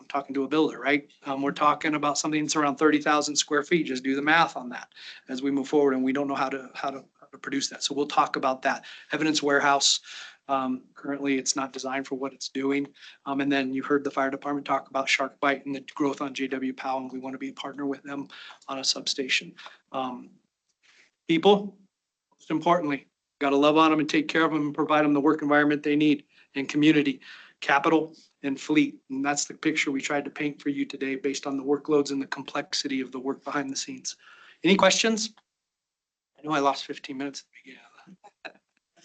talking to a builder, right? We're talking about something that's around 30,000 square feet. Just do the math on that as we move forward, and we don't know how to produce that. So we'll talk about that. Evidence warehouse, currently it's not designed for what it's doing. And then you heard the fire department talk about shark bite and the growth on JW Powell, and we want to be a partner with them on a substation. People, most importantly, got to love on them and take care of them and provide them the work environment they need, and community, capital and fleet. And that's the picture we tried to paint for you today based on the workloads and the complexity of the work behind the scenes. Any questions? I know I lost 15 minutes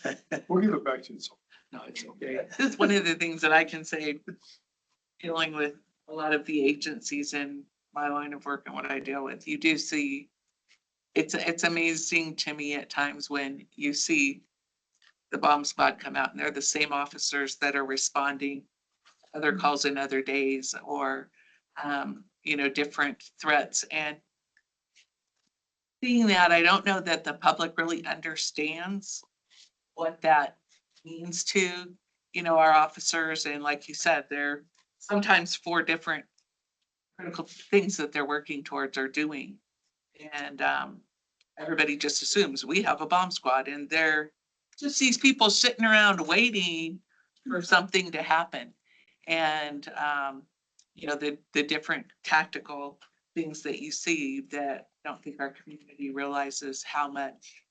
at the beginning. We'll give it back to you. No, it's okay. This is one of the things that I can say, dealing with a lot of the agencies in my line of work and what I deal with, you do see, it's amazing to me at times when you see the bomb squad come out and they're the same officers that are responding other calls in other days, or, different threats. And seeing that, I don't know that the public really understands what that means to, our officers. And like you said, they're sometimes 4 different critical things that they're working towards or doing. And everybody just assumes we have a bomb squad, and they're just these people sitting around waiting for something to happen. And, the different tactical things that you see that I don't think our community realizes how much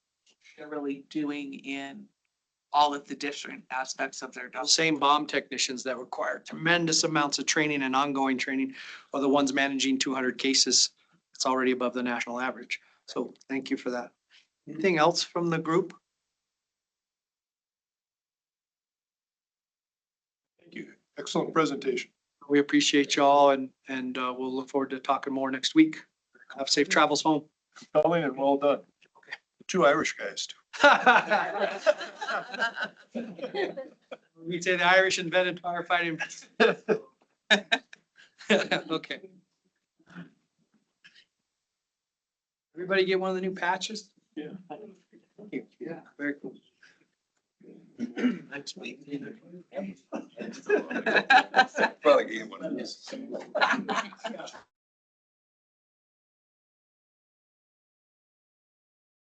they're really doing in all of the different aspects of their job. Those same bomb technicians that require tremendous amounts of training and ongoing training are the ones managing 200 cases. It's already above the national average. So thank you for that. Anything else from the group? Thank you. Excellent presentation. We appreciate y'all, and we'll look forward to talking more next week. Have safe travels home. Compelling and well done. Okay. 2 Irish guys too. We say the Irish invented firefighting. Okay. Everybody get one of the new patches? Yeah. Thank you. Yeah, very cool. Next week. Probably gave one of those.